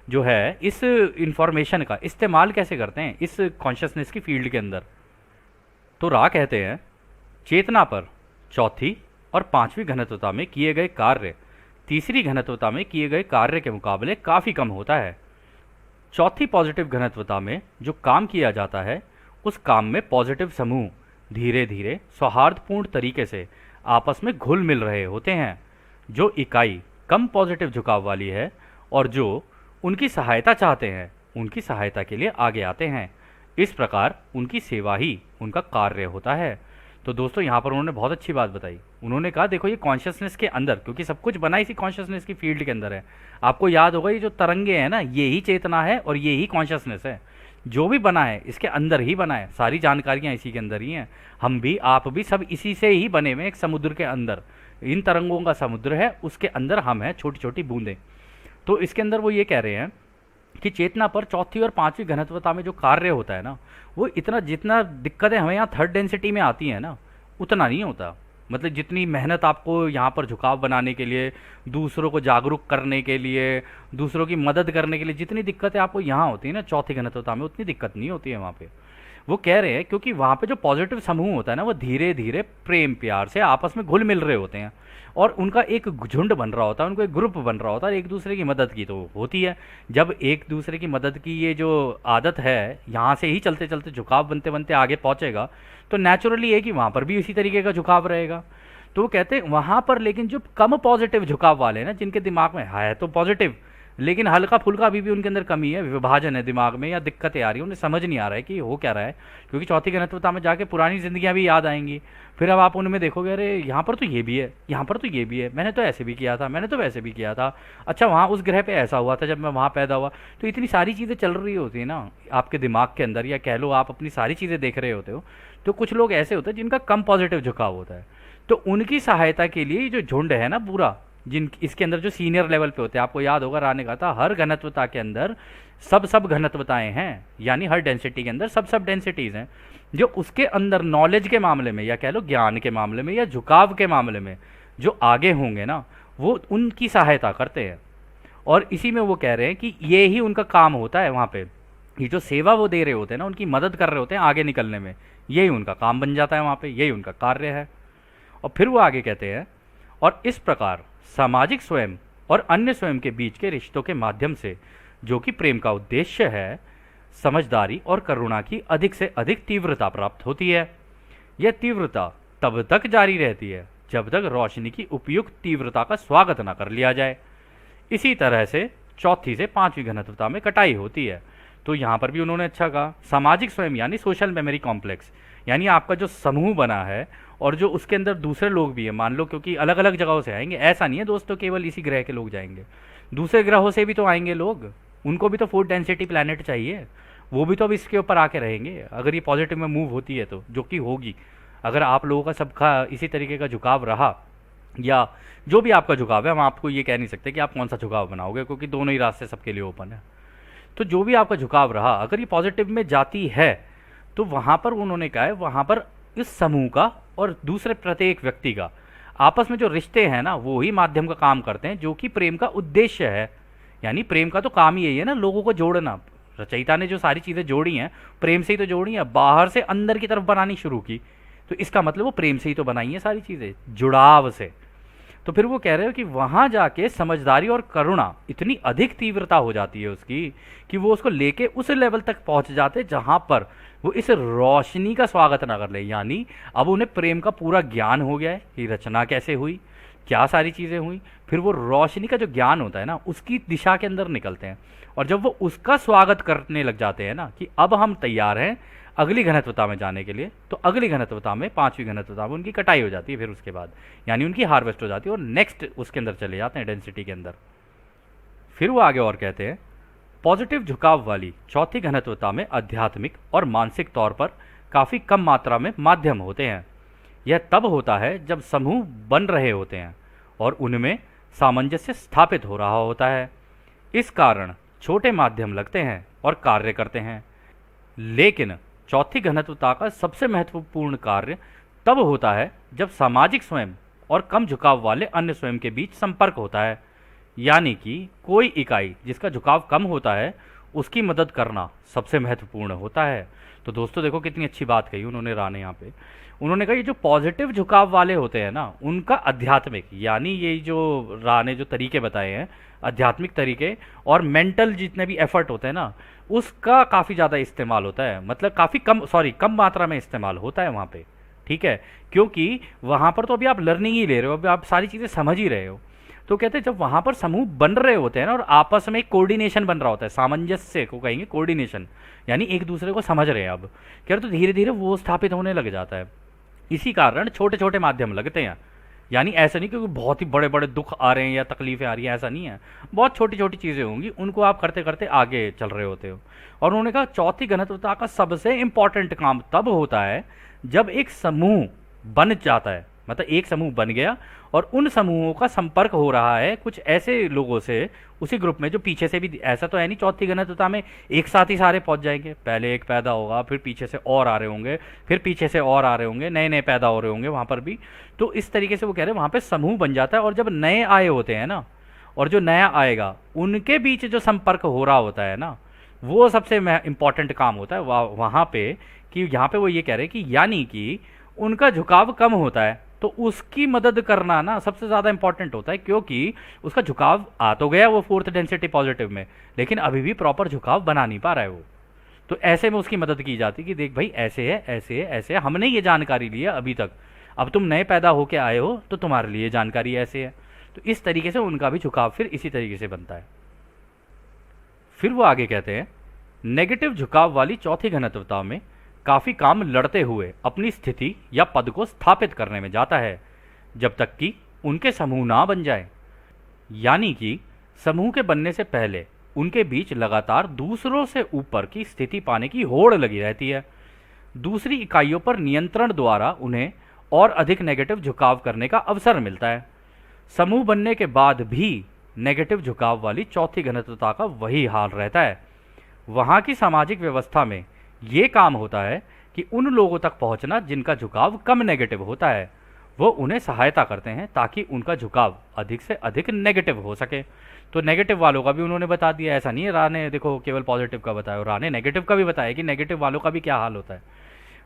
जो है इस इंफॉर्मेशन का इस्तेमाल कैसे करते हैं इस कॉन्शियसनेस की फील्ड के अंदर। तो रा कहते हैं चेतना पर चौथी और पांचवी घनत्वता में किए गए कार्य तीसरी घनत्वता में किए गए कार्य के मुकाबले काफ़ी कम होता है। चौथी पॉजिटिव घनत्वता में जो काम किया जाता है, उस काम में पॉजिटिव समूह धीरे धीरे सौहार्दपूर्ण तरीके से आपस में घुल मिल रहे होते हैं। जो इकाई कम पॉजिटिव झुकाव वाली है और जो उनकी सहायता चाहते हैं, उनकी सहायता के लिए आगे आते हैं। इस प्रकार उनकी सेवा ही उनका कार्य होता है। तो दोस्तों, यहाँ पर उन्होंने बहुत अच्छी बात बताई। उन्होंने कहा देखो, ये कॉन्शियसनेस के अंदर, क्योंकि सब कुछ बना इसी कॉन्शियसनेस की फील्ड के अंदर है। आपको याद होगा ये जो तरंगे हैं ना, ये ही चेतना है और ये ही कॉन्शियसनेस है। जो भी बना है इसके अंदर ही बना है, सारी जानकारियाँ इसी के अंदर ही हैं। हम भी, आप भी, सब इसी से ही बने हुए, एक समुद्र के अंदर। इन तरंगों का समुद्र है, उसके अंदर हम हैं, छोटी छोटी बूंदें। तो इसके अंदर वो ये कह रहे हैं कि चेतना पर चौथी और पांचवी घनत्वता में जो कार्य होता है ना, वो इतना, जितना दिक्कतें हमें यहाँ थर्ड डेंसिटी में आती हैं ना, उतना नहीं होता। मतलब जितनी मेहनत आपको यहाँ पर झुकाव बनाने के लिए, दूसरों को जागरूक करने के लिए, दूसरों की मदद करने के लिए जितनी दिक्कतें आपको यहाँ होती है ना चौथी घनत्वता में, उतनी दिक्कत नहीं होती है वहाँ पे। वो कह रहे हैं क्योंकि वहाँ पे जो पॉजिटिव समूह होता है ना, वो धीरे धीरे प्रेम प्यार से आपस में घुल मिल रहे होते हैं और उनका एक झुंड बन रहा होता है, उनको एक ग्रुप बन रहा होता है। एक दूसरे की मदद की तो होती है। जब एक दूसरे की मदद की ये जो आदत है, यहाँ से ही चलते चलते झुकाव बनते बनते आगे पहुँचेगा, तो नेचुरली है कि वहाँ पर भी इसी तरीके का झुकाव रहेगा। तो वो कहते हैं वहाँ पर, लेकिन जो कम पॉजिटिव झुकाव वाले हैं ना, जिनके दिमाग में है तो पॉजिटिव लेकिन हल्का फुल्का अभी भी उनके अंदर कमी है, विभाजन है दिमाग में, या दिक्कतें आ रही है, उन्हें समझ नहीं आ रहा है कि हो क्या रहा है। क्योंकि चौथी घनत्वता में जाके पुरानी जिंदगियां भी याद आएंगी। फिर अब आप उनमें देखोगे, अरे यहाँ पर तो ये भी है, यहाँ पर तो ये भी है, मैंने तो ऐसे भी किया था, मैंने तो वैसे भी किया था, अच्छा वहाँ उस ग्रह पे ऐसा हुआ था जब मैं वहाँ पैदा हुआ। तो इतनी सारी चीज़ें चल रही होती है ना आपके दिमाग के अंदर, या कह लो आप अपनी सारी चीज़ें देख रहे होते हो। तो कुछ लोग ऐसे होते हैं जिनका कम पॉजिटिव झुकाव होता है, तो उनकी सहायता के लिए जो झुंड है ना पूरा, जिन इसके अंदर जो सीनियर लेवल पे होते हैं, आपको याद होगा राने कहा था हर घनत्वता के अंदर सब घनत्वताएं हैं, यानी हर डेंसिटी के अंदर सब डेंसिटीज हैं, जो उसके अंदर नॉलेज के मामले में, या कह लो ज्ञान के मामले में, या झुकाव के मामले में जो आगे होंगे ना, वो उनकी सहायता करते हैं। और इसी में वो कह रहे हैं कि ये ही उनका काम होता है वहाँ पे। ये जो सेवा वो दे रहे होते हैं ना, उनकी मदद कर रहे होते हैं आगे निकलने में, यही उनका काम बन जाता है वहाँ पे, यही उनका कार्य है। और फिर वो आगे कहते हैं, और इस प्रकार सामाजिक स्वयं और अन्य स्वयं के बीच के रिश्तों के माध्यम से, जो कि प्रेम का उद्देश्य है, समझदारी और करुणा की अधिक से अधिक तीव्रता प्राप्त होती है। यह तीव्रता तब तक जारी रहती है जब तक रोशनी की उपयुक्त तीव्रता का स्वागत न कर लिया जाए। इसी तरह से चौथी से पांचवी घनत्वता में कटाई होती है। तो यहाँ पर भी उन्होंने अच्छा कहा, सामाजिक स्वयं यानी सोशल मेमोरी कॉम्प्लेक्स, यानी आपका जो समूह बना है और जो उसके अंदर दूसरे लोग भी हैं, मान लो क्योंकि अलग अलग जगहों से आएंगे, ऐसा नहीं है दोस्तों केवल इसी ग्रह के लोग जाएंगे, दूसरे ग्रहों से भी तो आएंगे लोग, उनको भी तो फोर्थ डेंसिटी प्लैनेट चाहिए, वो भी तो अब इसके ऊपर आके रहेंगे अगर ये पॉजिटिव में मूव होती है तो, जो कि होगी अगर आप लोगों का सबका इसी तरीके का झुकाव रहा, या जो भी आपका झुकाव है। हम आपको ये कह नहीं सकते कि आप कौन सा झुकाव बनाओगे, क्योंकि दोनों ही रास्ते सबके लिए ओपन है। तो जो भी आपका झुकाव रहा, अगर ये पॉजिटिव में जाती है, तो वहाँ पर उन्होंने कहा है, वहाँ पर इस समूह का और दूसरे प्रत्येक व्यक्ति का आपस में जो रिश्ते हैं ना, वो ही माध्यम का काम करते हैं, जो कि प्रेम का उद्देश्य है। यानी प्रेम का तो काम ही यही है ना, लोगों को जोड़ना। रचयिता ने जो सारी चीज़ें जोड़ी हैं, प्रेम से ही तो जोड़ी हैं, बाहर से अंदर की तरफ बनानी शुरू की, तो इसका मतलब वो प्रेम से ही तो बनाई है सारी चीज़ें, जुड़ाव से। तो फिर वो कह रहे हो कि वहाँ जाके समझदारी और करुणा इतनी अधिक तीव्रता हो जाती है उसकी, कि वो उसको लेके उस लेवल तक पहुँच जाते जहाँ पर वो इस रोशनी का स्वागत ना कर ले। यानी अब उन्हें प्रेम का पूरा ज्ञान हो गया है कि रचना कैसे हुई, क्या सारी चीज़ें हुई। फिर वो रोशनी का जो ज्ञान होता है ना, उसकी दिशा के अंदर निकलते हैं, और जब वो उसका स्वागत करने लग जाते हैं ना कि अब हम तैयार हैं अगली घनत्वता में जाने के लिए, तो अगली घनत्वता में, पांचवी घनत्वता में उनकी कटाई हो जाती है फिर उसके बाद, यानी उनकी हार्वेस्ट हो जाती है और नेक्स्ट उसके अंदर चले जाते हैं डेंसिटी के अंदर। फिर वो आगे और कहते हैं, पॉजिटिव झुकाव वाली चौथी घनत्वता में आध्यात्मिक और मानसिक तौर पर काफ़ी कम मात्रा में माध्यम होते हैं। यह तब होता है जब समूह बन रहे होते हैं और उनमें सामंजस्य स्थापित हो रहा होता है। इस कारण छोटे माध्यम लगते हैं और कार्य करते हैं। लेकिन चौथी घनत्वता का सबसे महत्वपूर्ण कार्य तब होता है जब सामाजिक स्वयं और कम झुकाव वाले अन्य स्वयं के बीच संपर्क होता है। यानी कि कोई इकाई जिसका झुकाव कम होता है उसकी मदद करना सबसे महत्वपूर्ण होता है। तो दोस्तों देखो कितनी अच्छी बात कही उन्होंने रा ने यहाँ पे। उन्होंने कहा ये जो पॉजिटिव झुकाव वाले होते हैं ना, उनका आध्यात्मिक, यानी ये जो रा ने जो तरीके बताए हैं, आध्यात्मिक तरीके और मेंटल जितने भी एफर्ट होते हैं ना, उसका काफ़ी ज़्यादा इस्तेमाल होता है। मतलब काफ़ी कम मात्रा में इस्तेमाल होता है वहाँ पे। ठीक है, क्योंकि वहाँ पर तो अभी आप लर्निंग ही ले रहे हो, अभी आप सारी चीज़ें समझ ही रहे हो। तो कहते हैं जब वहाँ पर समूह बन रहे होते हैं ना और आपस में एक कोऑर्डिनेशन बन रहा होता है, सामंजस्य को कहेंगे कोऑर्डिनेशन, यानी एक दूसरे को समझ रहे हैं अब, कह रहे तो धीरे धीरे वो स्थापित होने लग जाता है। इसी कारण छोटे छोटे माध्यम लगते हैं। यानी ऐसा नहीं क्योंकि बहुत ही बड़े बड़े दुख आ रहे हैं या तकलीफें आ रही हैं, ऐसा नहीं है। बहुत छोटी छोटी चीज़ें होंगी, उनको आप करते करते आगे चल रहे होते हो। और उन्होंने कहा चौथी घनत्वता का सबसे इंपॉर्टेंट काम तब होता है जब एक समूह बन जाता है, मतलब एक समूह बन गया और उन समूहों का संपर्क हो रहा है कुछ ऐसे लोगों से उसी ग्रुप में जो पीछे से भी, ऐसा तो है नहीं चौथी घनत्वता में एक साथ ही सारे पहुंच जाएंगे, पहले एक पैदा होगा, फिर पीछे से और आ रहे होंगे, फिर पीछे से और आ रहे होंगे, नए नए पैदा हो रहे होंगे वहाँ पर भी। तो इस तरीके से वो कह रहे हैं वहाँ पर समूह बन जाता है और जब नए आए होते हैं ना, और जो नया आएगा उनके बीच जो संपर्क हो रहा होता है ना, वो सबसे इंपॉर्टेंट काम होता है वहाँ पे। कि यहाँ पे वो ये कह रहे हैं कि यानी कि उनका झुकाव कम होता है तो उसकी मदद करना ना सबसे ज़्यादा इंपॉर्टेंट होता है, क्योंकि उसका झुकाव आ तो गया वो फोर्थ डेंसिटी पॉजिटिव में, लेकिन अभी भी प्रॉपर झुकाव बना नहीं पा रहा है वो। तो ऐसे में उसकी मदद की जाती है कि देख भाई ऐसे है ऐसे है ऐसे है, हमने ये जानकारी ली है अभी तक, अब तुम नए पैदा होके आए हो तो तुम्हारे लिए जानकारी ऐसे है। तो इस तरीके से उनका भी झुकाव फिर इसी तरीके से बनता है। फिर वो आगे कहते हैं, नेगेटिव झुकाव वाली चौथी घनत्वता में काफ़ी काम लड़ते हुए अपनी स्थिति या पद को स्थापित करने में जाता है जब तक कि उनके समूह ना बन जाए। यानी कि समूह के बनने से पहले उनके बीच लगातार दूसरों से ऊपर की स्थिति पाने की होड़ लगी रहती है। दूसरी इकाइयों पर नियंत्रण द्वारा उन्हें और अधिक नेगेटिव झुकाव करने का अवसर मिलता है। समूह बनने के बाद भी नेगेटिव झुकाव वाली चौथी घनत्वता का वही हाल रहता है। वहाँ की सामाजिक व्यवस्था में ये काम होता है कि उन लोगों तक पहुंचना जिनका झुकाव कम नेगेटिव होता है, वो उन्हें सहायता करते हैं ताकि उनका झुकाव अधिक से अधिक नेगेटिव हो सके। तो नेगेटिव वालों का भी उन्होंने बता दिया, ऐसा नहीं है रा ने देखो केवल पॉजिटिव का बताया, रा ने नेगेटिव का भी बताया कि नेगेटिव वालों का भी क्या हाल होता है।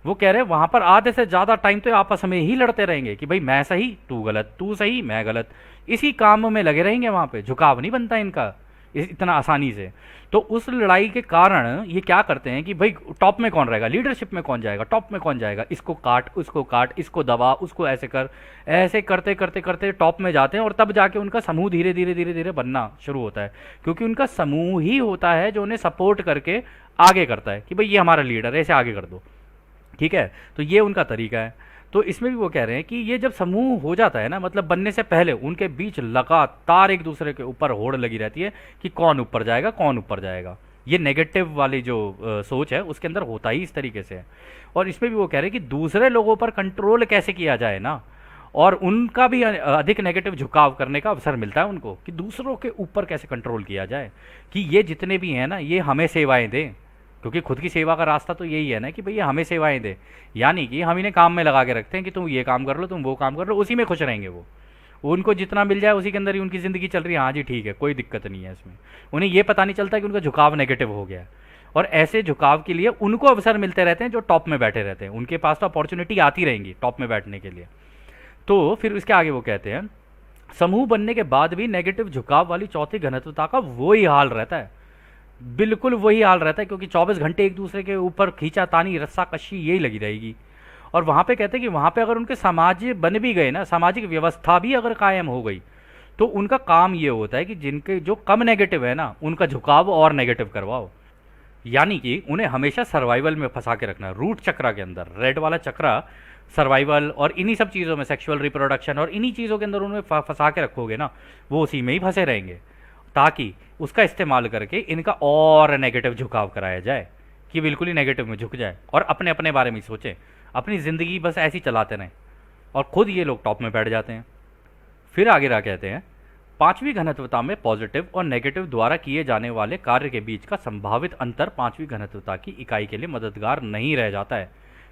वो कह रहे हैं वहाँ पर आधे से ज़्यादा टाइम तो आपस में ही लड़ते रहेंगे कि भाई मैं सही तू गलत, तू सही मैं गलत, इसी काम में लगे रहेंगे। वहाँ पे झुकाव नहीं बनता इनका इतना आसानी से। तो उस लड़ाई के कारण ये क्या करते हैं कि भाई टॉप में कौन रहेगा, लीडरशिप में कौन जाएगा, टॉप में कौन जाएगा, इसको काट उसको काट, इसको दबा उसको ऐसे कर, ऐसे करते करते करते टॉप में जाते हैं और तब जाके उनका समूह धीरे धीरे धीरे धीरे बनना शुरू होता है, क्योंकि उनका समूह ही होता है जो उन्हें सपोर्ट करके आगे करता है कि भाई ये हमारा लीडर है, ऐसे आगे कर दो। ठीक है, तो ये उनका तरीका है। तो इसमें भी वो कह रहे हैं कि ये जब समूह हो जाता है ना, मतलब बनने से पहले उनके बीच लगातार एक दूसरे के ऊपर होड़ लगी रहती है कि कौन ऊपर जाएगा कौन ऊपर जाएगा। ये नेगेटिव वाली जो सोच है उसके अंदर होता ही इस तरीके से है। और इसमें भी वो कह रहे हैं कि दूसरे लोगों पर कंट्रोल कैसे किया जाए ना, और उनका भी अधिक नेगेटिव झुकाव करने का अवसर मिलता है उनको कि दूसरों के ऊपर कैसे कंट्रोल किया जाए, कि ये जितने भी हैं ना ये हमें सेवाएं दें, क्योंकि खुद की सेवा का रास्ता तो यही है ना कि भैया हमें सेवाएं दे, यानी कि हम इन्हें काम में लगा के रखते हैं कि तुम ये काम कर लो तुम वो काम कर लो, उसी में खुश रहेंगे वो, उनको जितना मिल जाए उसी के अंदर ही उनकी ज़िंदगी चल रही है। हाँ जी ठीक है, कोई दिक्कत नहीं है इसमें। उन्हें ये पता नहीं चलता कि उनका झुकाव नेगेटिव हो गया है, और ऐसे झुकाव के लिए उनको अवसर मिलते रहते हैं जो टॉप में बैठे रहते हैं, उनके पास तो अपॉर्चुनिटी आती रहेंगी टॉप में बैठने के लिए। तो फिर इसके आगे वो कहते हैं, समूह बनने के बाद भी नेगेटिव झुकाव वाली चौथी घनत्वता का वही हाल रहता है, बिल्कुल वही हाल रहता है, क्योंकि 24 घंटे एक दूसरे के ऊपर खींचातानी रस्सा कशी यही लगी रहेगी। और वहाँ पे कहते हैं कि वहाँ पे अगर उनके समाज बन भी गए ना, सामाजिक व्यवस्था भी अगर कायम हो गई, तो उनका काम ये होता है कि जिनके जो कम नेगेटिव है ना उनका झुकाव और नेगेटिव करवाओ, यानी कि उन्हें हमेशा सर्वाइवल में फंसा के रखना। रूट चक्रा के अंदर रेड वाला चक्रा सर्वाइवल और इन्हीं सब चीज़ों में सेक्सुअल रिप्रोडक्शन और इन्हीं चीज़ों के अंदर उन्हें फंसा के रखोगे ना, वो उसी में ही फंसे रहेंगे। ताकि उसका इस्तेमाल करके इनका और नेगेटिव झुकाव कराया जाए कि बिल्कुल ही नेगेटिव में झुक जाए और अपने अपने बारे में सोचें, अपनी ज़िंदगी बस ऐसी चलाते रहें, और खुद ये लोग टॉप में बैठ जाते हैं। फिर आगे रहा कहते हैं, पांचवी घनत्वता में पॉजिटिव और नेगेटिव द्वारा किए जाने वाले कार्य के बीच का संभावित अंतर पांचवी घनत्वता की इकाई के लिए मददगार नहीं रह जाता है,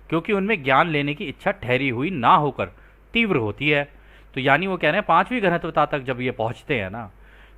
क्योंकि उनमें ज्ञान लेने की इच्छा ठहरी हुई ना होकर तीव्र होती है। तो यानी वो कह रहे हैं पांचवी घनत्वता तक जब ये पहुंचते हैं ना,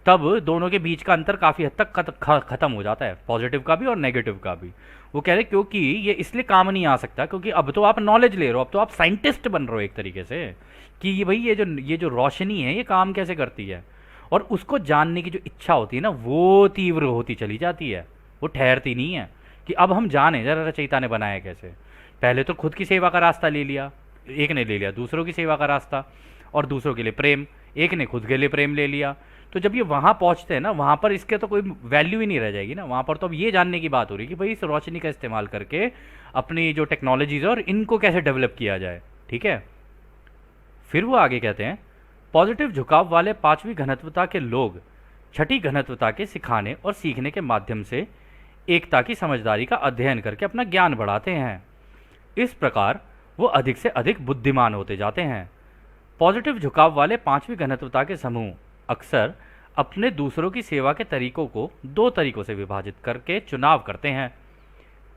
तब दोनों के बीच का अंतर काफ़ी हद तक खत्म हो जाता है, पॉजिटिव का भी और नेगेटिव का भी। वो कह रहे क्योंकि ये इसलिए काम नहीं आ सकता क्योंकि अब तो आप नॉलेज ले रहे हो, अब तो आप साइंटिस्ट बन रहे हो एक तरीके से, कि ये भाई ये जो रोशनी है ये काम कैसे करती है, और उसको जानने की जो इच्छा होती है ना वो तीव्र होती चली जाती है, वो ठहरती नहीं है कि अब हम जाने जरा रचयिता ने बनाया कैसे। पहले तो खुद की सेवा का रास्ता ले लिया, एक ने ले लिया दूसरों की सेवा का रास्ता, और दूसरों के लिए प्रेम, एक ने खुद के लिए प्रेम ले लिया। तो जब ये वहाँ पहुँचते हैं ना, वहाँ पर इसके तो कोई वैल्यू ही नहीं रह जाएगी ना, वहाँ पर तो अब ये जानने की बात हो रही है कि भाई इस रोशनी का इस्तेमाल करके अपनी जो टेक्नोलॉजीज है और इनको कैसे डेवलप किया जाए। ठीक है, फिर वो आगे कहते हैं, पॉजिटिव झुकाव वाले पांचवी घनत्वता के लोग छठी घनत्वता के सिखाने और सीखने के माध्यम से एकता की समझदारी का अध्ययन करके अपना ज्ञान बढ़ाते हैं। इस प्रकार वो अधिक से अधिक बुद्धिमान होते जाते हैं। पॉजिटिव झुकाव वाले पांचवी घनत्वता के समूह अक्सर अपने दूसरों की सेवा के तरीकों को दो तरीकों से विभाजित करके चुनाव करते हैं।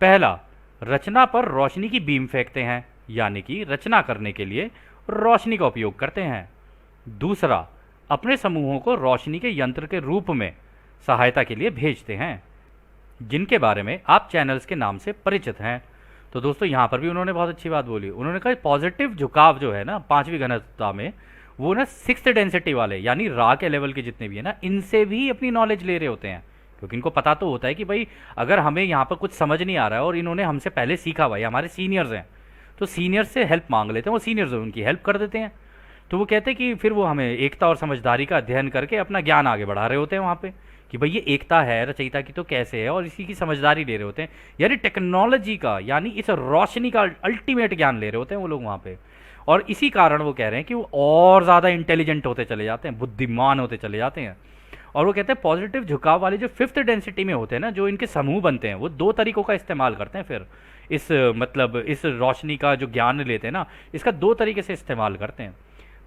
पहला, रचना पर रोशनी की बीम फेंकते हैं, यानी कि रचना करने के लिए रोशनी का उपयोग करते हैं। दूसरा, अपने समूहों को रोशनी के यंत्र के रूप में सहायता के लिए भेजते हैं, जिनके बारे में आप चैनल्स के नाम से परिचित हैं। तो दोस्तों यहाँ पर भी उन्होंने बहुत अच्छी बात बोली। उन्होंने कहा पॉजिटिव झुकाव जो है ना पांचवी घनत्वता में, वो ना सिक्स्थ डेंसिटी वाले यानी रा के लेवल के जितने भी है ना, इनसे भी अपनी नॉलेज ले रहे होते हैं, क्योंकि इनको पता तो होता है कि भाई अगर हमें यहाँ पर कुछ समझ नहीं आ रहा है और इन्होंने हमसे पहले सीखा हुआ है, हमारे सीनियर्स हैं, तो सीनियर्स से हेल्प मांग लेते हैं, वो सीनियर्स उनकी हेल्प कर देते हैं। तो वो कहते हैं कि फिर वो हमें एकता और समझदारी का अध्ययन करके अपना ज्ञान आगे बढ़ा रहे होते हैं वहाँ पे, कि भाई ये एकता है रचयिता की तो कैसे है, और इसी की समझदारी ले रहे होते हैं, यानी टेक्नोलॉजी का, यानी इस रोशनी का अल्टीमेट ज्ञान ले रहे होते हैं वो लोग वहाँ पे। और इसी कारण वो कह रहे हैं कि वो और ज़्यादा इंटेलिजेंट होते चले जाते हैं, बुद्धिमान होते चले जाते हैं। और वो कहते हैं पॉजिटिव झुकाव वाले जो फिफ्थ डेंसिटी में होते हैं ना, जो इनके समूह बनते हैं, वो दो तरीकों का इस्तेमाल करते हैं। फिर इस मतलब इस रोशनी का जो ज्ञान लेते हैं ना, इसका दो तरीके से इस्तेमाल करते हैं।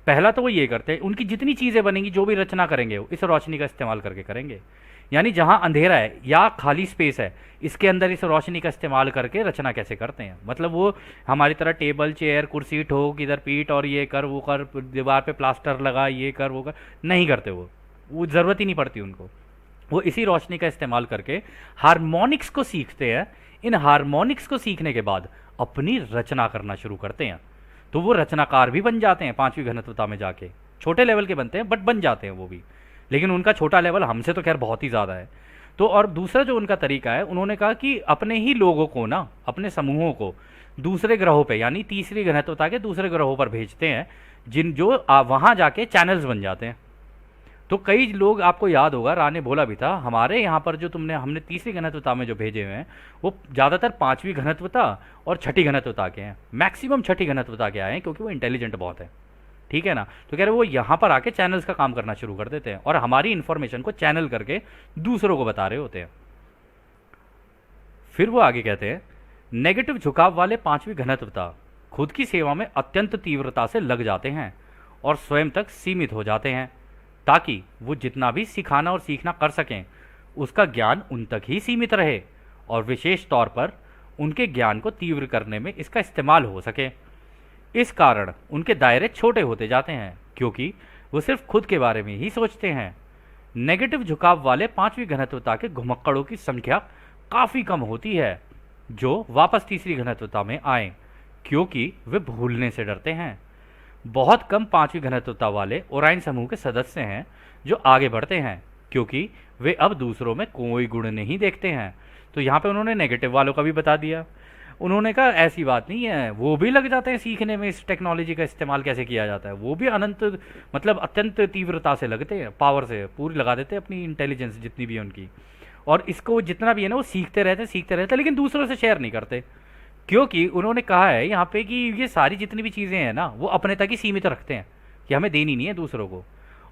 पहला तो वो ये करते हैं, उनकी जितनी चीज़ें बनेंगी, जो भी रचना करेंगे वो इस रोशनी का इस्तेमाल करके करेंगे, यानी जहाँ अंधेरा है या खाली स्पेस है, इसके अंदर इस रोशनी का इस्तेमाल करके रचना कैसे करते हैं। मतलब वो हमारी तरह टेबल चेयर कुर्सी ठोक इधर पीट और ये कर वो कर, दीवार पे प्लास्टर लगा, ये कर वो कर, नहीं करते वो ज़रूरत ही नहीं पड़ती उनको। वो इसी रोशनी का इस्तेमाल करके हारमोनिक्स को सीखते हैं। इन हारमोनिक्स को सीखने के बाद अपनी रचना करना शुरू करते हैं, तो वो रचनाकार भी बन जाते हैं पांचवी घनत्वता में जाके। छोटे लेवल के बनते हैं बट बन जाते हैं वो भी, लेकिन उनका छोटा लेवल हमसे तो खैर बहुत ही ज़्यादा है। तो और दूसरा जो उनका तरीका है, उन्होंने कहा कि अपने ही लोगों को ना, अपने समूहों को दूसरे ग्रहों पे यानी तीसरी घनत्वता के दूसरे ग्रहों पर भेजते हैं, जिन जो वहाँ जाके चैनल्स बन जाते हैं। तो कई लोग, आपको याद होगा रा ने बोला भी था, हमारे यहाँ पर जो हमने तीसरी घनत्वता में जो भेजे हुए हैं वो ज़्यादातर पांचवी घनत्वता और छठी घनत्वता के हैं, मैक्सिमम छठी घनत्वता के आए हैं, क्योंकि वो इंटेलिजेंट बहुत है। ठीक है ना। तो कह रहे वो यहाँ पर आके चैनल्स का काम करना शुरू कर देते हैं और हमारी इन्फॉर्मेशन को चैनल करके दूसरों को बता रहे होते हैं। फिर वो आगे कहते हैं, नेगेटिव झुकाव वाले पांचवी घनत्वता खुद की सेवा में अत्यंत तीव्रता से लग जाते हैं और स्वयं तक सीमित हो जाते हैं, ताकि वो जितना भी सिखाना और सीखना कर सकें उसका ज्ञान उन तक ही सीमित रहे और विशेष तौर पर उनके ज्ञान को तीव्र करने में इसका इस्तेमाल हो सके। इस कारण उनके दायरे छोटे होते जाते हैं, क्योंकि वो सिर्फ खुद के बारे में ही सोचते हैं। नेगेटिव झुकाव वाले पांचवी घनत्वता के घुमक्कड़ों की संख्या काफ़ी कम होती है जो वापस तीसरी घनत्वता में आए, क्योंकि वे भूलने से डरते हैं। बहुत कम पांचवी घनत्वता वाले ओराइन समूह के सदस्य हैं जो आगे बढ़ते हैं, क्योंकि वे अब दूसरों में कोई गुण नहीं देखते हैं। तो यहाँ पे उन्होंने नेगेटिव वालों का भी बता दिया। उन्होंने कहा ऐसी बात नहीं है, वो भी लग जाते हैं सीखने में इस टेक्नोलॉजी का इस्तेमाल कैसे किया जाता है, वो भी अनंत मतलब अत्यंत तीव्रता से लगते हैं, पावर से पूरी लगा देते हैं अपनी इंटेलिजेंस जितनी भी है उनकी, और इसको जितना भी है ना वो सीखते रहते, लेकिन दूसरों से शेयर नहीं करते, क्योंकि उन्होंने कहा है यहाँ पे कि ये सारी जितनी भी चीज़ें हैं ना वो अपने तक ही सीमित रखते हैं, कि हमें देनी नहीं है दूसरों को।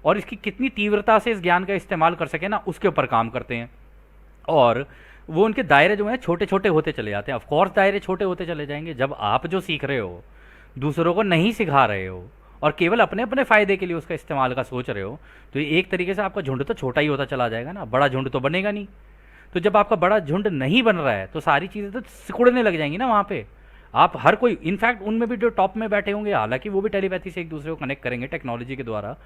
और इसकी कितनी तीव्रता से इस ज्ञान का इस्तेमाल कर सके ना, उसके ऊपर काम करते हैं। और वो उनके दायरे जो हैं छोटे छोटे होते चले जाते हैं। ऑफ कोर्स दायरे छोटे होते चले जाएंगे जब आप जो सीख रहे हो दूसरों को नहीं सिखा रहे हो और केवल अपने अपने फ़ायदे के लिए उसका इस्तेमाल का सोच रहे हो, तो ये एक तरीके से आपका झुंड तो छोटा ही होता चला जाएगा ना, बड़ा झुंड तो बनेगा नहीं। तो जब आपका बड़ा झुंड नहीं बन रहा है तो सारी चीज़ें तो सिकुड़ने लग जाएंगी ना वहाँ पे। आप हर कोई, इनफैक्ट उनमें भी जो टॉप में बैठे होंगे, हालांकि वो भी टेलीपैथी से एक दूसरे को कनेक्ट करेंगे टेक्नोलॉजी के द्वारा,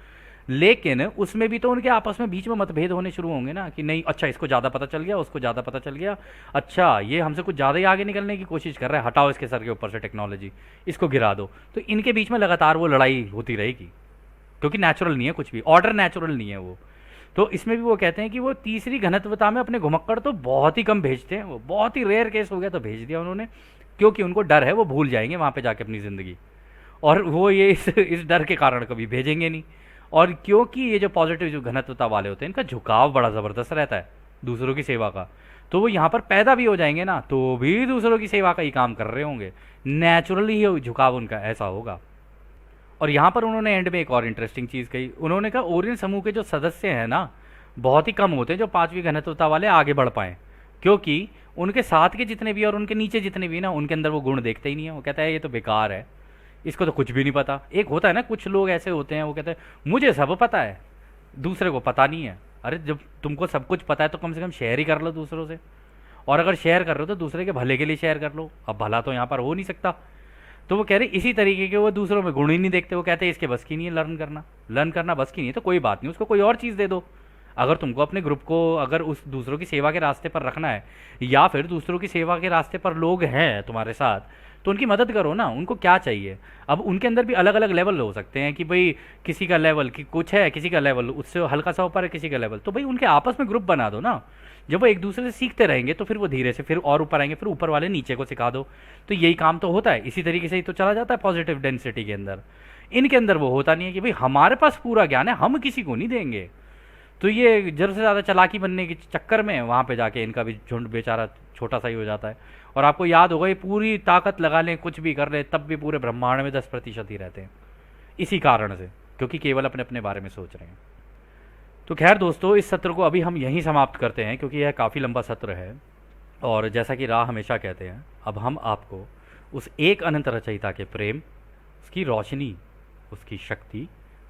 लेकिन उसमें भी तो उनके आपस में बीच में मतभेद होने शुरू होंगे ना कि नहीं, अच्छा इसको ज़्यादा पता चल गया, उसको ज़्यादा पता चल गया, अच्छा ये हमसे कुछ ज़्यादा ही आगे निकलने की कोशिश कर रहा है, हटाओ इसके सर के ऊपर से टेक्नोलॉजी, इसको गिरा दो। तो इनके बीच में लगातार वो लड़ाई होती रहेगी, क्योंकि नेचुरल नहीं है कुछ भी, ऑर्डर नेचुरल नहीं है वो। तो इसमें भी वो कहते हैं कि वो तीसरी घनत्वता में अपने घुमक्कड़ तो बहुत ही कम भेजते हैं, वो बहुत ही रेयर केस हो गया तो भेज दिया उन्होंने, क्योंकि उनको डर है वो भूल जाएंगे वहाँ पे जाके अपनी ज़िंदगी, और वो ये इस डर के कारण कभी भेजेंगे नहीं। और क्योंकि ये जो पॉजिटिव जो घनत्वता वाले होते हैं इनका झुकाव बड़ा ज़बरदस्त रहता है दूसरों की सेवा का, तो वो यहाँ पर पैदा भी हो जाएंगे ना तो भी दूसरों की सेवा का ही काम कर रहे होंगे, नेचुरली ही झुकाव उनका ऐसा होगा। और यहाँ पर उन्होंने एंड में एक और इंटरेस्टिंग चीज़ कही, उन्होंने कहा ओरियन समूह के जो सदस्य हैं ना बहुत ही कम होते हैं जो पांचवी घनत्वता वाले आगे बढ़ पाएँ, क्योंकि उनके साथ के जितने भी और उनके नीचे जितने भी ना उनके अंदर वो गुण देखते ही नहीं है। वो कहता है ये तो बेकार है, इसको तो कुछ भी नहीं पता। एक होता है ना कुछ लोग ऐसे होते हैं वो कहते हैं मुझे सब पता है, दूसरे को पता नहीं है। अरे जब तुमको सब कुछ पता है तो कम से कम शेयर ही कर लो दूसरों से, और अगर शेयर कर रहे हो तो दूसरे के भले के लिए शेयर कर लो। अब भला तो यहाँ पर हो नहीं सकता। तो वो कह रहे इसी तरीके के वो दूसरों में गुण ही नहीं देखते। वो कहते हैं इसके बस की नहीं है लर्न करना बस की नहीं है तो कोई बात नहीं, उसको कोई और चीज़ दे दो। अगर तुमको अपने ग्रुप को अगर उस दूसरों की सेवा के रास्ते पर रखना है, या फिर दूसरों की सेवा के रास्ते पर लोग हैं तुम्हारे साथ, तो उनकी मदद करो ना। उनको क्या चाहिए, अब उनके अंदर भी अलग अलग लेवल हो सकते हैं कि भाई किसी का लेवल कि कुछ है, किसी का लेवल उससे हल्का सा ऊपर है, किसी का लेवल, तो भाई उनके आपस में ग्रुप बना दो ना। जब वो एक दूसरे से सीखते रहेंगे तो फिर वो धीरे से फिर और ऊपर आएंगे, फिर ऊपर वाले नीचे को सिखा दो। तो यही काम तो होता है, इसी तरीके से ही तो चला जाता है पॉजिटिव डेंसिटी के अंदर। इनके अंदर वो होता नहीं है कि भाई हमारे पास पूरा ज्ञान है, हम किसी को नहीं देंगे। तो ये ज़रूर से ज़्यादा चालाकी बनने के चक्कर में वहाँ पे जाके इनका भी झुंड बेचारा छोटा सा ही हो जाता है। और आपको याद होगा ये पूरी ताकत लगा लें, कुछ भी कर लें, तब भी पूरे ब्रह्मांड में 10% ही रहते हैं, इसी कारण से, क्योंकि केवल अपने अपने बारे में सोच रहे हैं। तो खैर दोस्तों, इस सत्र को अभी हम यहीं समाप्त करते हैं क्योंकि यह काफ़ी लंबा सत्र है। और जैसा कि राह हमेशा कहते हैं, अब हम आपको उस एक अनंत रचयिता के प्रेम, उसकी रोशनी, उसकी शक्ति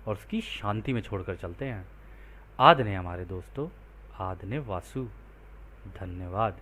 और उसकी शांति में छोड़कर चलते हैं। आदने हमारे दोस्तों, आदने वासु। धन्यवाद।